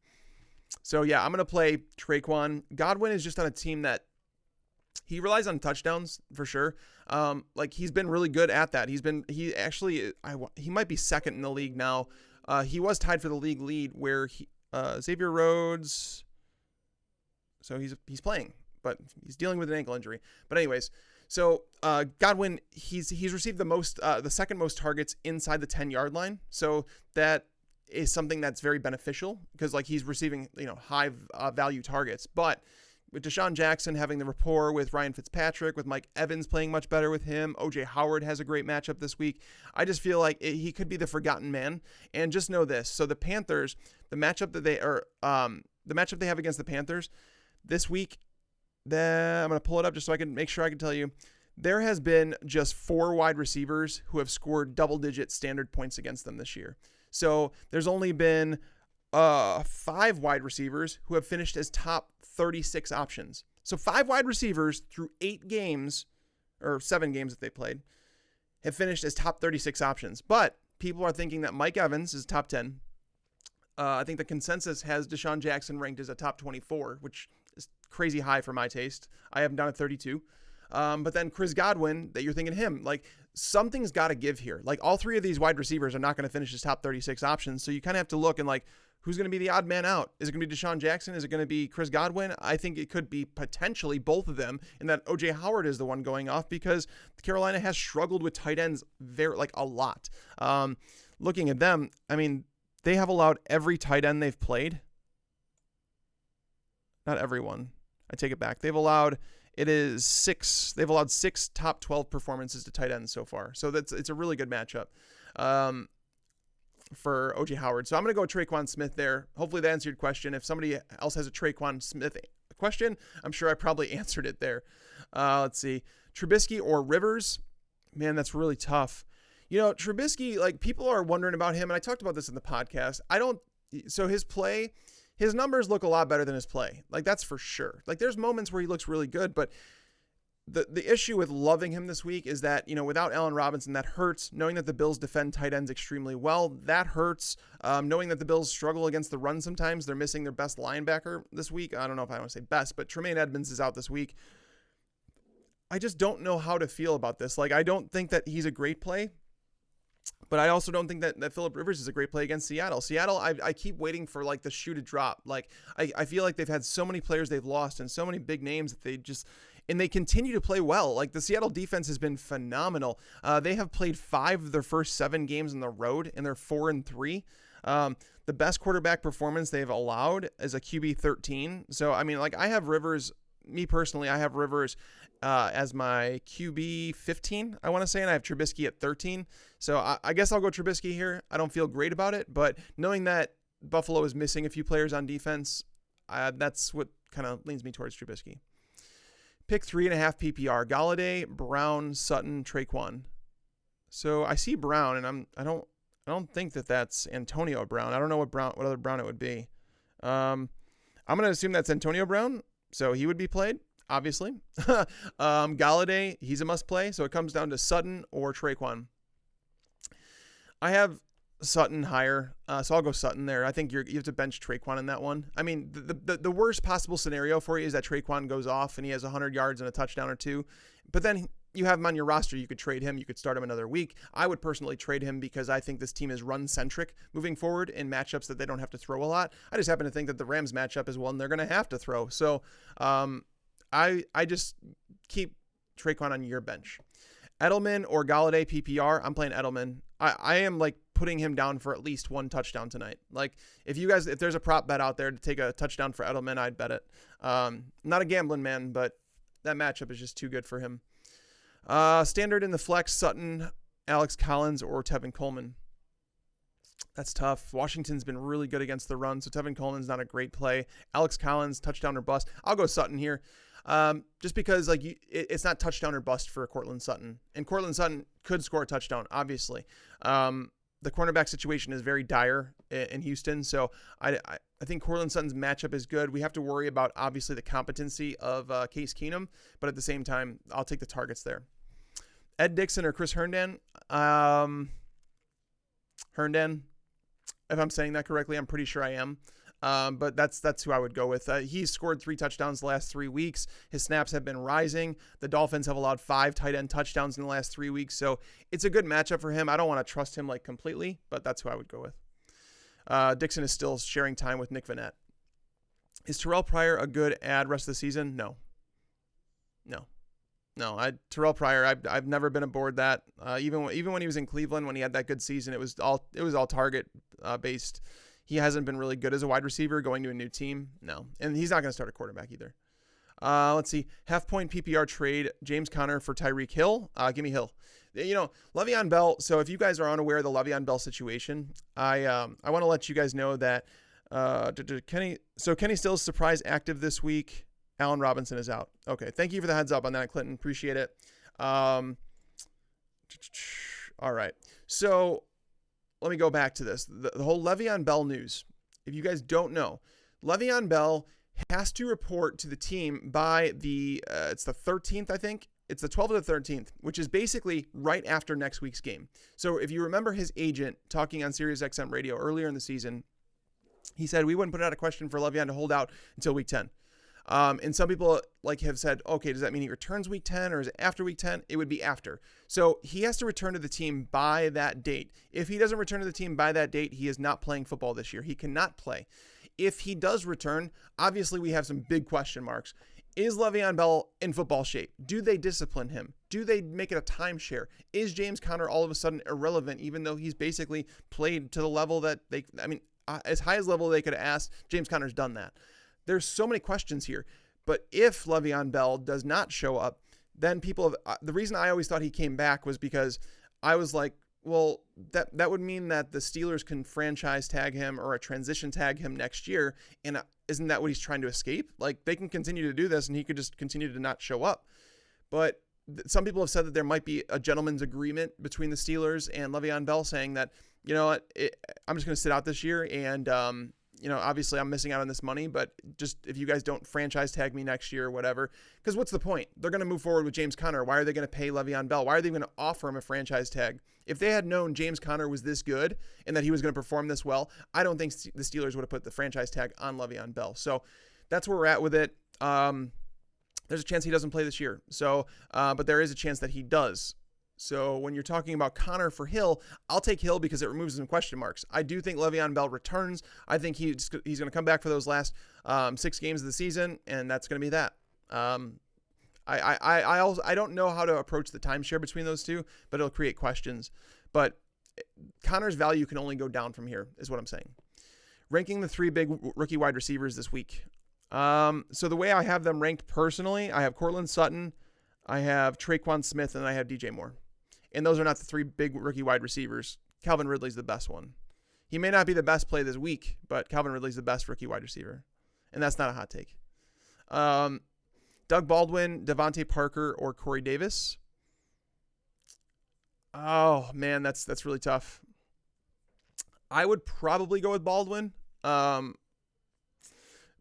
Speaker 1: So yeah, I'm going to play Tre'Quan. Godwin is just on a team that he relies on touchdowns for sure. Like, he's been really good at that. He might be second in the league now. He was tied for the league lead where Xavier Rhodes. So he's playing, but he's dealing with an ankle injury. But anyways, so Godwin, he's received the second most targets inside the 10-yard line. So that is something that's very beneficial because like he's receiving, high value targets, but with Deshaun Jackson having the rapport with Ryan Fitzpatrick, with Mike Evans playing much better with him, O.J. Howard has a great matchup this week. I just feel like he could be the forgotten man. And just know this: so the Panthers, the matchup they have against the Panthers this week, I'm going to pull it up just so I can make sure I can tell you. There has been just 4 wide receivers who have scored double-digit standard points against them this year. So there's only been 5 wide receivers who have finished as top 36 options. So 5 wide receivers through 8 games, or 7 games that they played, have finished as top 36 options. But people are thinking that Mike Evans is top 10. I think the consensus has Deshaun Jackson ranked as a top 24, which is crazy high for my taste. I have him down at 32. But then Chris Godwin, that you're thinking him, like something's got to give here. Like all 3 of these wide receivers are not going to finish as top 36 options. So you kind of have to look and like, who's going to be the odd man out? Is it going to be Deshaun Jackson? Is it going to be Chris Godwin? I think it could be potentially both of them, and that O.J. Howard is the one going off because Carolina has struggled with tight ends a lot. Looking at them, I mean, they have allowed every tight end they've played. Not everyone. I take it back. They've allowed 6 top 12 performances to tight ends so far. So it's a really good matchup. For O.J. Howard. So I'm going to go with Tre'Quan Smith there. Hopefully that answered your question. If somebody else has a Tre'Quan Smith question, I'm sure I probably answered it there. Let's see. Trubisky or Rivers? Man, that's really tough. Trubisky, like people are wondering about him, and I talked about this in the podcast. So his numbers look a lot better than his play. Like that's for sure. Like there's moments where he looks really good, but the issue with loving him this week is that, without Allen Robinson, that hurts. Knowing that the Bills defend tight ends extremely well, that hurts. Knowing that the Bills struggle against the run sometimes, they're missing their best linebacker this week. I don't know if I want to say best, but Tremayne Edmonds is out this week. I just don't know how to feel about this. Like, I don't think that he's a great play, but I also don't think that Phillip Rivers is a great play against Seattle. Seattle, I keep waiting for like the shoe to drop. Like, I feel like they've had so many players they've lost and so many big names that and they continue to play well. Like the Seattle defense has been phenomenal. They have played 5 of their first 7 games on the road, and they're 4-3. The best quarterback performance they've allowed is a QB 13. So, I mean, like I have Rivers, me personally, I have Rivers as my QB 15, I want to say, and I have Trubisky at 13. So I guess I'll go Trubisky here. I don't feel great about it, but knowing that Buffalo is missing a few players on defense, that's what kind of leans me towards Trubisky. Pick 3.5 PPR: Galladay, Brown, Sutton, Tre'Quan. So I see Brown, and I don't think that's Antonio Brown. I don't know what other Brown it would be. I'm gonna assume that's Antonio Brown, so he would be played, obviously. Galladay, he's a must play, so it comes down to Sutton or Tre'Quan. I have Sutton higher, so I'll go Sutton there. I think you have to bench Tre'Quan in that one. I mean, the worst possible scenario for you is that Tre'Quan goes off and he has 100 yards and a touchdown or 2, but then you have him on your roster. You could trade him. You could start him another week. I would personally trade him because I think this team is run-centric moving forward in matchups that they don't have to throw a lot. I just happen to think that the Rams matchup is one they're going to have to throw. So I just keep Traquan on your bench. Edelman or Galladay PPR, I'm playing Edelman. I am like putting him down for at least one touchdown tonight. Like if there's a prop bet out there to take a touchdown for Edelman, I'd bet it. Not a gambling man, but that matchup is just too good for him. Standard in the flex, Sutton, Alex Collins, or Tevin Coleman. That's tough. Washington's been really good against the run, so Tevin Coleman's not a great play. Alex Collins, touchdown or bust. I'll go Sutton here. Just because it's not touchdown or bust for Courtland Sutton. And Courtland Sutton could score a touchdown, obviously. The cornerback situation is very dire in Houston, so I think Courtland Sutton's matchup is good. We have to worry about, obviously, the competency of Case Keenum, but at the same time, I'll take the targets there. Ed Dixon or Chris Herndon? Herndon, if I'm saying that correctly, I'm pretty sure I am. But that's who I would go with. He's scored 3 touchdowns the last 3 weeks. His snaps have been rising. The Dolphins have allowed 5 tight end touchdowns in the last 3 weeks. So it's a good matchup for him. I don't want to trust him completely, but that's who I would go with. Dixon is still sharing time with Nick Vannett. Is Terrell Pryor a good ad rest of the season? No. Terrell Pryor, I've never been aboard that. Even when he was in Cleveland, when he had that good season, it was all target based. He hasn't been really good as a wide receiver going to a new team. No. And he's not going to start a quarterback either. Let's see. Half-point PPR trade, James Conner for Tyreek Hill. Give me Hill. Le'Veon Bell. So if you guys are unaware of the Le'Veon Bell situation, I want to let you guys know that Kenny Stills surprise active this week. Allen Robinson is out. Okay. Thank you for the heads up on that, Clinton. Appreciate it. All right. So let me go back to this. The whole Le'Veon Bell news. If you guys don't know, Le'Veon Bell has to report to the team by it's the 13th, I think. It's the 12th or the 13th, which is basically right after next week's game. So if you remember his agent talking on SiriusXM radio earlier in the season, he said we wouldn't put out a question for Le'Veon to hold out until week 10. And some people have said, okay, does that mean he returns week 10 or is it after week 10? It would be after. So he has to return to the team by that date. If he doesn't return to the team by that date, he is not playing football this year. He cannot play. If he does return, obviously we have some big question marks. Is Le'Veon Bell in football shape? Do they discipline him? Do they make it a timeshare? Is James Conner all of a sudden irrelevant, even though he's basically played to the level that as high as level they could have asked, James Conner's done that. There's so many questions here. But if Le'Veon Bell does not show up, then the reason I always thought he came back was because I was like, well, that would mean that the Steelers can franchise tag him or a transition tag him next year. And isn't that what he's trying to escape? They can continue to do this and he could just continue to not show up. But some people have said that there might be a gentleman's agreement between the Steelers and Le'Veon Bell saying that, I'm just going to sit out this year and, obviously I'm missing out on this money, but just if you guys don't franchise tag me next year or whatever, because what's the point? They're going to move forward with James Conner. Why are they going to pay Le'Veon Bell? Why are they going to offer him a franchise tag? If they had known James Conner was this good and that he was going to perform this well, I don't think the Steelers would have put the franchise tag on Le'Veon Bell. So that's where we're at with it. There's a chance he doesn't play this year. So, but there is a chance that he does. So when you're talking about Conner for Hill, I'll take Hill because it removes some question marks. I do think Le'Veon Bell returns. I think he's going to come back for those last 6 games of the season, and that's going to be that. I don't know how to approach the timeshare between those two, but it'll create questions. But Conner's value can only go down from here, is what I'm saying. Ranking the 3 big rookie wide receivers this week. So the way I have them ranked personally, I have Courtland Sutton, I have Traquan Smith, and I have DJ Moore. And those are not the 3 big rookie wide receivers. Calvin Ridley's the best one. He may not be the best play this week, but Calvin Ridley's the best rookie wide receiver. And that's not a hot take. Doug Baldwin, Devontae Parker, or Corey Davis. Oh, man, that's really tough. I would probably go with Baldwin.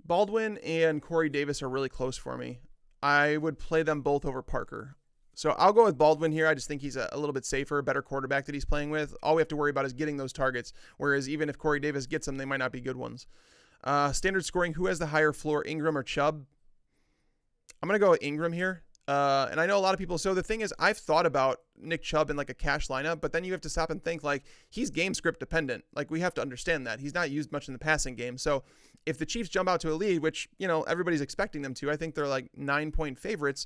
Speaker 1: Baldwin and Corey Davis are really close for me. I would play them both over Parker. So I'll go with Baldwin here. I just think he's a little bit safer, better quarterback that he's playing with. All we have to worry about is getting those targets, whereas even if Corey Davis gets them, they might not be good ones. Standard scoring, who has the higher floor, Ingram or Chubb? I'm going to go with Ingram here. And I know a lot of people. So the thing is, I've thought about Nick Chubb in like a cash lineup, but then you have to stop and think like he's game script dependent. Like we have to understand that he's not used much in the passing game. So if the Chiefs jump out to a lead, which, you know, everybody's expecting them to, I think they're like 9-point favorites.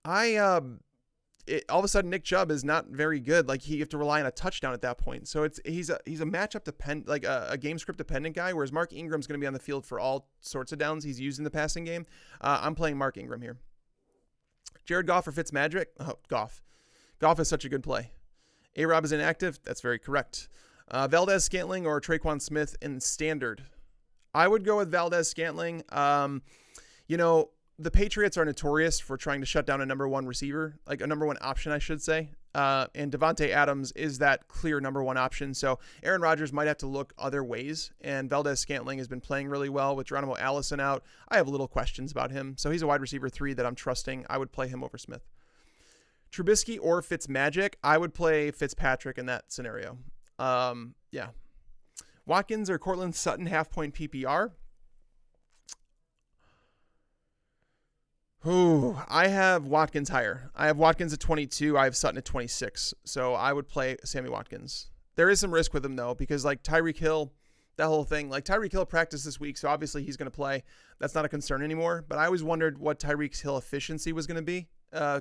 Speaker 1: All of a sudden Nick Chubb is not very good. Like you have to rely on a touchdown at that point. So he's a matchup dependent, like a game script dependent guy, whereas Mark Ingram's going to be on the field for all sorts of downs he's used in the passing game. I'm playing Mark Ingram here. Jared Goff or Fitzmagic? Oh, Goff. Goff is such a good play. A-Rob is inactive. That's very correct. Valdez Scantling or Traquan Smith in standard? I would go with Valdez Scantling. You know, the Patriots are notorious for trying to shut down a number one receiver, like a number one option, I should say. And Devontae Adams is that clear number one option. So Aaron Rodgers might have to look other ways. And Valdez Scantling has been playing really well with Geronimo Allison out. I have little questions about him. So he's a wide receiver 3 that I'm trusting. I would play him over Smith. Trubisky or Fitzmagic? I would play Fitzpatrick in that scenario. Yeah. Watkins or Cortland Sutton half-point PPR? Ooh, I have Watkins higher. I have Watkins at 22. I have Sutton at 26. So I would play Sammy Watkins. There is some risk with him, though, because like Tyreek Hill, that whole thing, like Tyreek Hill practiced this week, so obviously he's going to play. That's not a concern anymore. But I always wondered what Tyreek Hill efficiency was going to be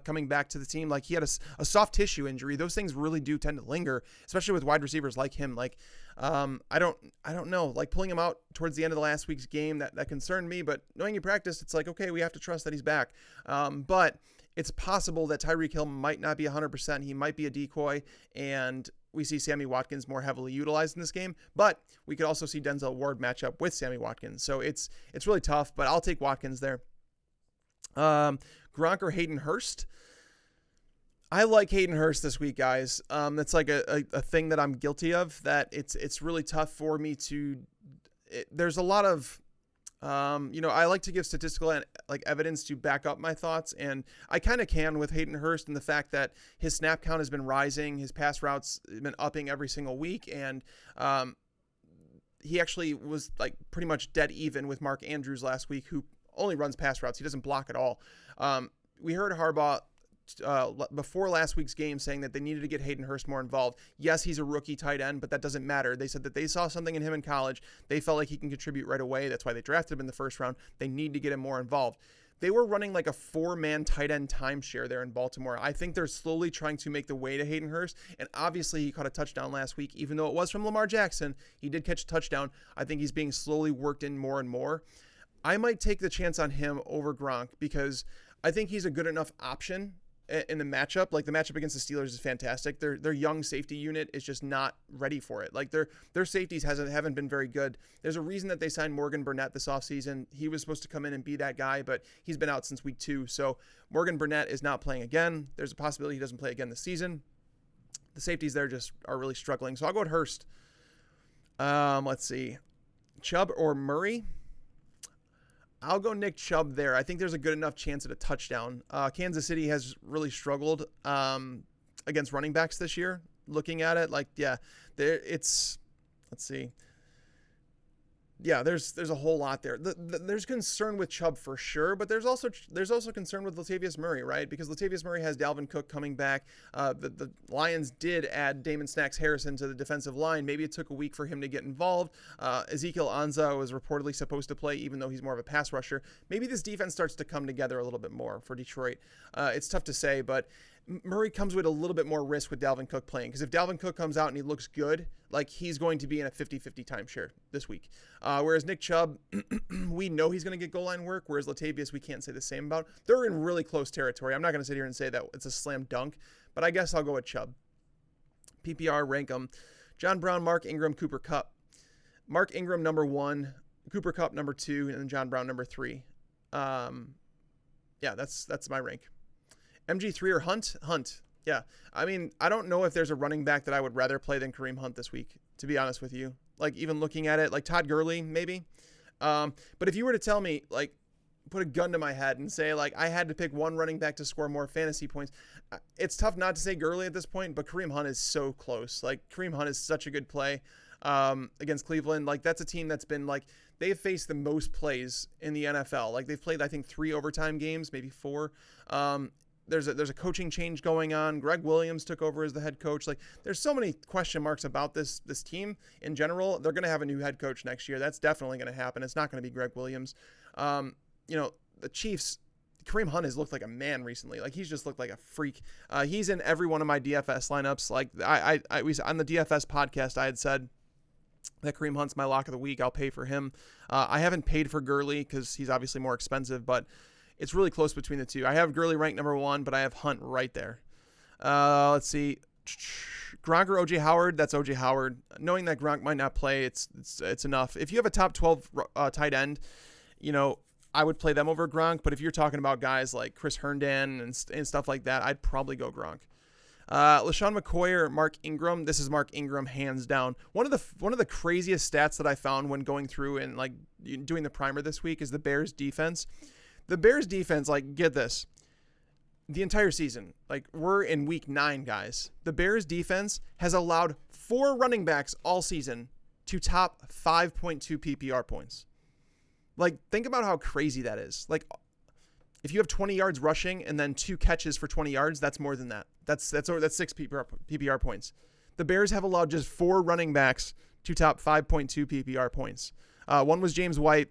Speaker 1: coming back to the team. Like he had a soft tissue injury. Those things really do tend to linger, especially with wide receivers like him. Like I don't know. Like pulling him out towards the end of the last week's game, that concerned me. But knowing he practiced, it's like, okay, we have to trust that he's back. But it's possible that Tyreek Hill might not be 100%. He might be a decoy, and we see Sammy Watkins more heavily utilized in this game. But we could also see Denzel Ward match up with Sammy Watkins. So it's really tough, but I'll take Watkins there. Gronk or Hayden Hurst? I like Hayden Hurst this week, guys. That's like a thing that I'm guilty of, that it's really tough for me to there's a lot of I like to give statistical and like evidence to back up my thoughts, and I kind of can with Hayden Hurst and the fact that his snap count has been rising, his pass routes have been upping every single week, and he actually was like pretty much dead even with Mark Andrews last week, who only runs pass routes. He doesn't block at all. We heard Harbaugh before last week's game saying that they needed to get Hayden Hurst more involved. Yes, he's a rookie tight end, but that doesn't matter. They said that they saw something in him in college. They felt like he can contribute right away. That's why they drafted him in the first round. They need to get him more involved. They were running like a 4-man tight end timeshare there in Baltimore. I think they're slowly trying to make the way to Hayden Hurst, and obviously he caught a touchdown last week. Even though it was from Lamar Jackson, he did catch a touchdown. I think he's being slowly worked in more and more. I might take the chance on him over Gronk because I think he's a good enough option in the matchup. Like the matchup against the Steelers is fantastic. Their young safety unit is just not ready for it. Like their safeties haven't been very good. There's a reason that they signed Morgan Burnett this offseason. He was supposed to come in and be that guy, but he's been out since week 2. So Morgan Burnett is not playing again. There's a possibility he doesn't play again this season. The safeties there just are really struggling. So I'll go with Hurst. Let's see. Chubb or Murray? I'll go Nick Chubb there. I think there's a good enough chance at a touchdown. Kansas City has really struggled against running backs this year. Looking at it, like, yeah, let's see. Yeah, there's a whole lot there. There's concern with Chubb for sure, but there's also concern with Latavius Murray, right? Because Latavius Murray has Dalvin Cook coming back. The Lions did add Damon Snacks Harrison to the defensive line. Maybe it took a week for him to get involved. Ezekiel Anza was reportedly supposed to play, even though he's more of a pass rusher. Maybe this defense starts to come together a little bit more for Detroit. It's tough to say, but Murray comes with a little bit more risk with Dalvin Cook playing, because if Dalvin Cook comes out and he looks good, like he's going to be in a 50-50 timeshare this week. Whereas Nick Chubb, we know he's going to get goal line work, whereas Latavius, we can't say the same about. They're in really close territory. I'm not going to sit here and say that it's a slam dunk, but I guess I'll go with Chubb. PPR, rank them. John Brown, Mark Ingram, Cooper Kupp. Mark Ingram, number 1, Cooper Kupp, number 2, and then John Brown, number 3. Yeah, that's my rank. MG3 or Hunt? Hunt. Yeah. I mean, I don't know if there's a running back that I would rather play than Kareem Hunt this week, to be honest with you. Like, even looking at it, like Todd Gurley, maybe. But if you were to tell me, like, put a gun to my head and say, like, I had to pick one running back to score more fantasy points, it's tough not to say Gurley at this point, but Kareem Hunt is so close. Like, Kareem Hunt is such a good play. against Cleveland. Like, that's a team that's been like, they've faced the most plays in the NFL. Like, they've played, I think, 3 overtime games, maybe 4. There's a coaching change going on. Greg Williams took over as the head coach. Like, there's so many question marks about this team in general. They're going to have a new head coach next year. That's definitely going to happen. It's not going to be Greg Williams. The Chiefs, Kareem Hunt has looked like a man recently. Like, he's just looked like a freak. He's in every one of my DFS lineups. Like, I on the DFS podcast, I had said that Kareem Hunt's my lock of the week. I'll pay for him. I haven't paid for Gurley because he's obviously more expensive, but it's really close between the two. I have Gurley ranked number 1, but I have Hunt right there. Let's see. Gronk or OJ Howard? That's OJ Howard. Knowing that Gronk might not play, it's enough. If you have a top 12 tight end, I would play them over Gronk. But if you're talking about guys like Chris Herndon and stuff like that, I'd probably go Gronk. LaShawn McCoy or Mark Ingram. This is Mark Ingram, hands down. One of the craziest stats that I found when going through and like doing the primer this week is the Bears defense. The Bears defense, like, get this. The entire season, like, we're in week 9, guys. The Bears defense has allowed 4 running backs all season to top 5.2 PPR points. Like, think about how crazy that is. Like, if you have 20 yards rushing and then 2 catches for 20 yards, that's more than that. That's 6 PPR points. The Bears have allowed just 4 running backs to top 5.2 PPR points. One was James White.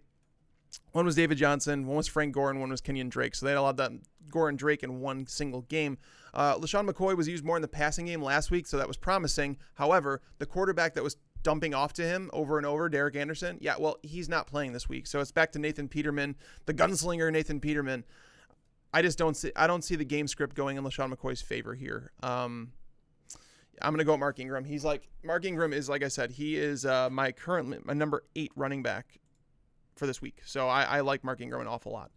Speaker 1: One was David Johnson, one was Frank Gore, and one was Kenyon Drake. So they allowed that Gore and Drake in one single game. LaShawn McCoy was used more in the passing game last week, so that was promising. However, the quarterback that was dumping off to him over and over, Derek Anderson, he's not playing this week. So it's back to Nathan Peterman, the gunslinger Nathan Peterman. I don't see the game script going in LaShawn McCoy's favor here. I'm going to go with Mark Ingram. Mark Ingram is, like I said, he is my number 8 running back for this week. So I like Mark Ingram an awful lot.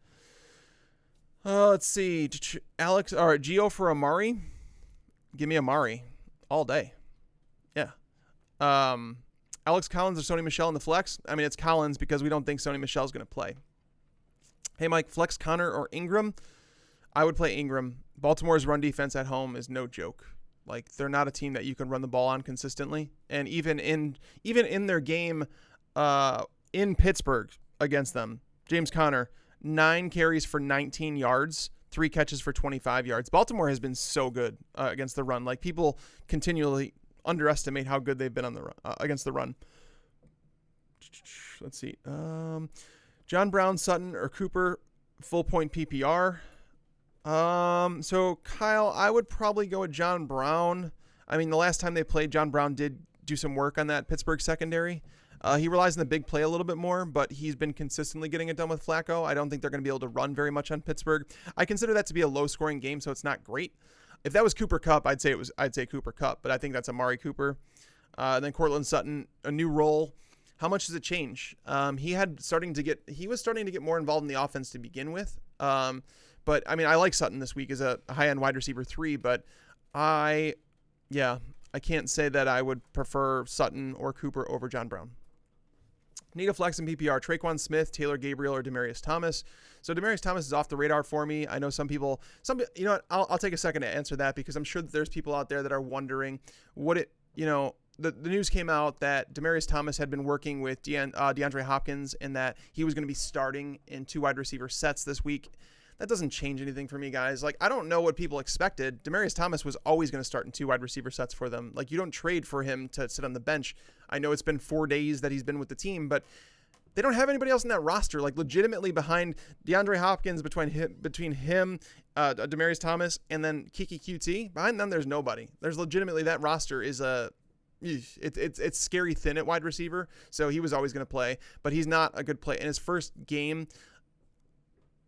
Speaker 1: Let's see. Gio for Amari. Give me Amari all day. Yeah. Alex Collins or Sony Michel in the flex. I mean, it's Collins because we don't think Sony Michel is going to play. Hey, Mike, flex Connor or Ingram? I would play Ingram. Baltimore's run defense at home is no joke. Like, they're not a team that you can run the ball on consistently. And even in their game in Pittsburgh against them, James Conner, 9 carries for 19 yards, 3 catches for 25 yards. Baltimore has been so good against the run. Like, people continually underestimate how good they've been on the run, against the run. Let's see. John Brown, Sutton, or Cooper, full point PPR. So Kyle, I would probably go with John Brown. I mean, the last time they played, John Brown did do some work on that Pittsburgh secondary. He relies on the big play a little bit more, but he's been consistently getting it done with Flacco. I don't think they're going to be able to run very much on Pittsburgh. I consider that to be a low-scoring game, so it's not great. If that was Cooper Kupp, I'd say Cooper Kupp, but I think that's Amari Cooper. Then Cortland Sutton, a new role. How much does it change? He was starting to get more involved in the offense to begin with. But I mean, I like Sutton this week as a high-end wide receiver 3, but I can't say that I would prefer Sutton or Cooper over John Brown. Need a flex in PPR, Traquan Smith, Taylor Gabriel, or Demaryius Thomas. So Demaryius Thomas is off the radar for me. I know some people, you know what, I'll take a second to answer that because I'm sure that there's people out there that are wondering the news came out that Demaryius Thomas had been working with DeAndre Hopkins and that he was going to be starting in 2 wide receiver sets this week. That doesn't change anything for me, guys. Like, I don't know what people expected. Demaryius Thomas was always going to start in 2 wide receiver sets for them. Like, you don't trade for him to sit on the bench. I know it's been 4 days that he's been with the team, but they don't have anybody else in that roster. Like, legitimately behind DeAndre Hopkins, between him, Demaryius Thomas, and then Kiki QT, behind them, there's nobody. There's legitimately, that roster is it's scary thin at wide receiver. So he was always going to play, but he's not a good play. In his first game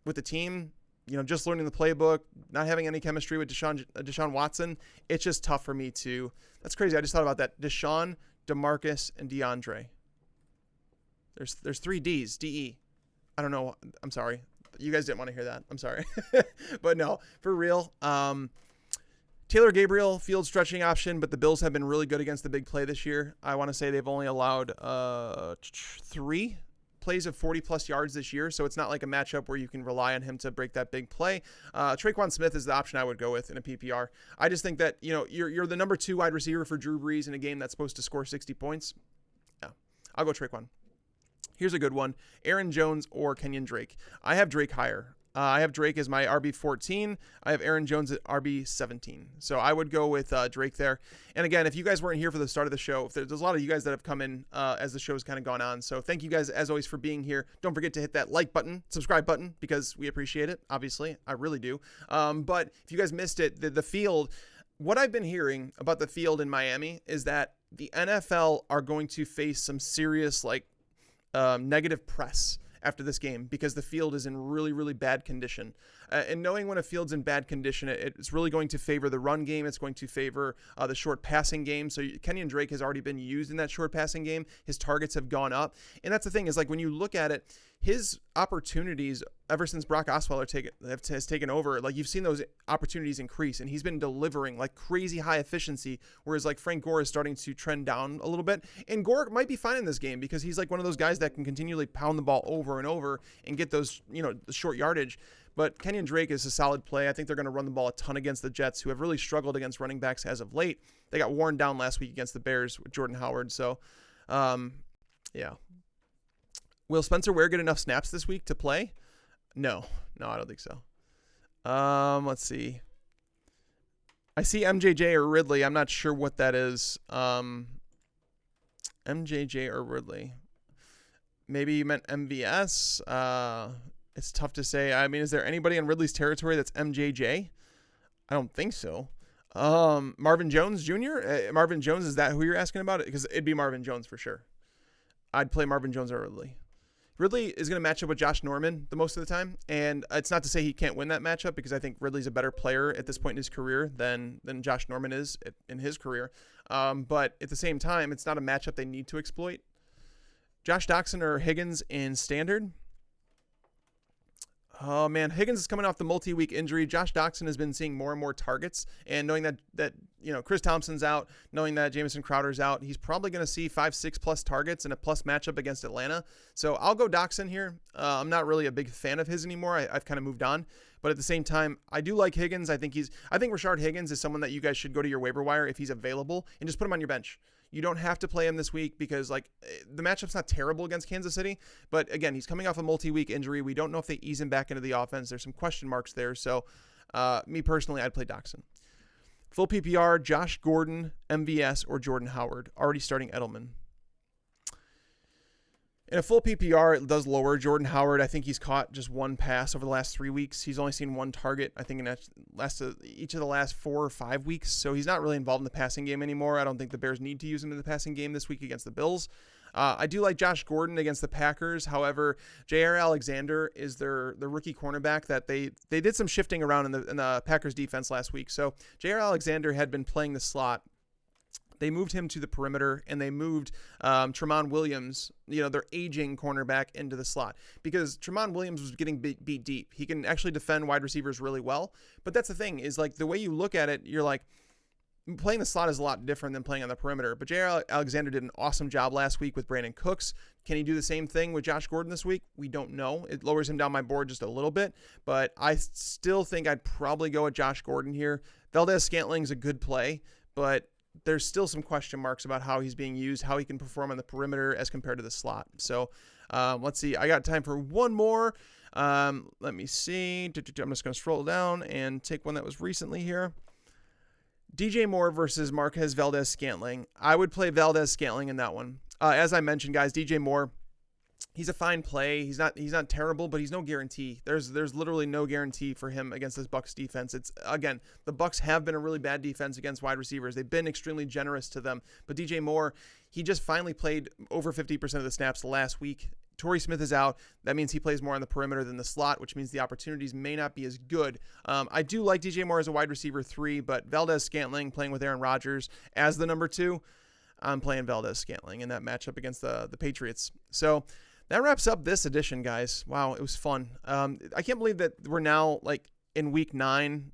Speaker 1: with the team, just learning the playbook, not having any chemistry with Deshaun Watson, it's just tough for me to. That's crazy. I just thought about that. Deshaun, DeMarcus, and DeAndre. There's 3 Ds. DE. I don't know. I'm sorry. You guys didn't want to hear that. I'm sorry. But no, for real. Taylor Gabriel, field stretching option, but the Bills have been really good against the big play this year. I want to say they've only allowed 3 plays of 40-plus yards this year, so it's not like a matchup where you can rely on him to break that big play. Traquan Smith is the option I would go with in a PPR. I just think that, you're the number 2 wide receiver for Drew Brees in a game that's supposed to score 60 points. I'll go Traquan. Here's a good one. Aaron Jones or Kenyon Drake. I have Drake higher. I have Drake as my RB14. I have Aaron Jones at RB17. So I would go with Drake there. And again, if you guys weren't here for the start of the show, there's a lot of you guys that have come in as the show's kind of gone on. So thank you guys, as always, for being here. Don't forget to hit that like button, subscribe button, because we appreciate it. Obviously, I really do. But if you guys missed it, the field, what I've been hearing about the field in Miami is that the NFL are going to face some serious, negative press after this game because the field is in really, really bad condition. And knowing when a field's in bad condition, it's really going to favor the run game. It's going to favor the short passing game. So Kenyon Drake has already been used in that short passing game. His targets have gone up. And that's the thing is, when you look at it, his opportunities ever since Brock Osweiler has taken over, you've seen those opportunities increase, and he's been delivering crazy high efficiency, whereas Frank Gore is starting to trend down a little bit. And Gore might be fine in this game because he's one of those guys that can continually pound the ball over and over and get those, the short yardage. But Kenyon Drake is a solid play. I think they're going to run the ball a ton against the Jets, who have really struggled against running backs as of late. They got worn down last week against the Bears with Jordan Howard. So, yeah. Will Spencer Ware get enough snaps this week to play? No, I don't think so. Let's see. I see MJJ or Ridley. I'm not sure what that is. MJJ or Ridley. Maybe you meant MVS. It's tough to say. I mean, is there anybody in Ridley's territory that's MJJ? I don't think so. Marvin Jones Jr.? Marvin Jones, is that who you're asking about? Because it'd be Marvin Jones for sure. I'd play Marvin Jones or Ridley. Ridley is going to match up with Josh Norman the most of the time, and it's not to say he can't win that matchup because I think Ridley's a better player at this point in his career than Josh Norman is in his career. But at the same time, it's not a matchup they need to exploit. Josh Doxson or Higgins in standard. Oh, man, Higgins is coming off the multi-week injury. Josh Doxson has been seeing more and more targets, and knowing that Chris Thompson's out, knowing that Jamison Crowder's out, he's probably going to see 5-6 plus targets and a plus matchup against Atlanta. So I'll go Doxson here. I'm not really a big fan of his anymore. I've kind of moved on. But at the same time, I do like Higgins. I think Rashard Higgins is someone that you guys should go to your waiver wire if he's available and just put him on your bench. You don't have to play him this week because the matchup's not terrible against Kansas City. But again, he's coming off a multi-week injury. We don't know if they ease him back into the offense. There's some question marks there. So me personally, I'd play Doxson. Full PPR, Josh Gordon, MVS, or Jordan Howard. Already starting Edelman. In a full PPR, it does lower Jordan Howard. I think he's caught just one pass over the last 3 weeks. He's only seen one target, I think, in each of the last 4 or 5 weeks. So he's not really involved in the passing game anymore. I don't think the Bears need to use him in the passing game this week against the Bills. I do like Josh Gordon against the Packers. However, Jaire Alexander is the rookie cornerback that they did some shifting around in the Packers defense last week. So Jaire Alexander had been playing the slot. They moved him to the perimeter, and they moved Tremayne Williams, their aging cornerback, into the slot because Tremayne Williams was getting beat deep. He can actually defend wide receivers really well, but that's the thing is the way you look at it, you're playing the slot is a lot different than playing on the perimeter. But Jaire Alexander did an awesome job last week with Brandon Cooks. Can he do the same thing with Josh Gordon this week? We don't know. It lowers him down my board just a little bit, but I still think I'd probably go with Josh Gordon here. Valdez-Scantling's a good play, but there's still some question marks about how he's being used, how he can perform on the perimeter as compared to the slot. So let's see. I got time for one more. Let me see. I'm just going to scroll down and take one that was recently here. DJ Moore versus Marquez Valdez-Scantling. I would play Valdez-Scantling in that one. As I mentioned, guys, DJ Moore, he's a fine play. He's not terrible, but he's no guarantee. There's literally no guarantee for him against this Bucs defense. It's again, the Bucs have been a really bad defense against wide receivers. They've been extremely generous to them. But DJ Moore, he just finally played over 50% of the snaps last week. Torrey Smith is out. That means he plays more on the perimeter than the slot, which means the opportunities may not be as good. I do like DJ Moore as a wide receiver 3, but Valdez-Scantling playing with Aaron Rodgers as the number 2, I'm playing Valdez-Scantling in that matchup against the Patriots. So that wraps up this edition, guys. Wow, it was fun. I can't believe that we're now in week 9.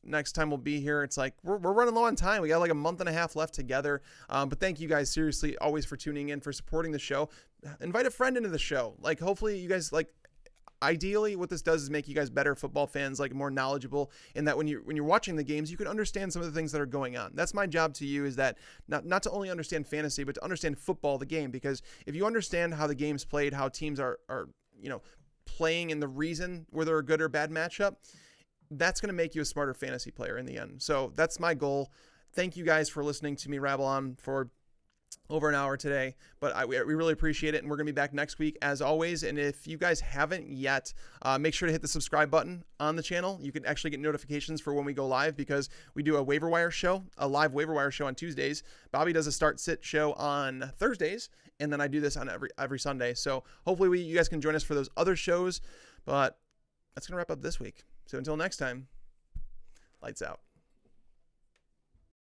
Speaker 1: Next time we'll be here. It's we're running low on time. We got a month and a half left together. But thank you guys seriously always for tuning in, for supporting the show. Invite a friend into the show. Hopefully you guys ideally what this does is make you guys better football fans, like more knowledgeable, in that when you're watching the games, you can understand some of the things that are going on. That's my job to you, is that not to only understand fantasy, but to understand football, the game, because if you understand how the game's played, how teams are playing, and the reason whether a good or bad matchup, that's going to make you a smarter fantasy player in the end. So that's my goal. Thank you guys for listening to me rabble on for over an hour today, but we really appreciate it, and we're going to be back next week as always. And if you guys haven't yet, make sure to hit the subscribe button on the channel. You can actually get notifications for when we go live, because we do a waiver wire show, a live waiver wire show on Tuesdays. Bobby does a start sit show on Thursdays, and then I do this on every Sunday. So hopefully you guys can join us for those other shows, but that's going to wrap up this week. So until next time, lights out.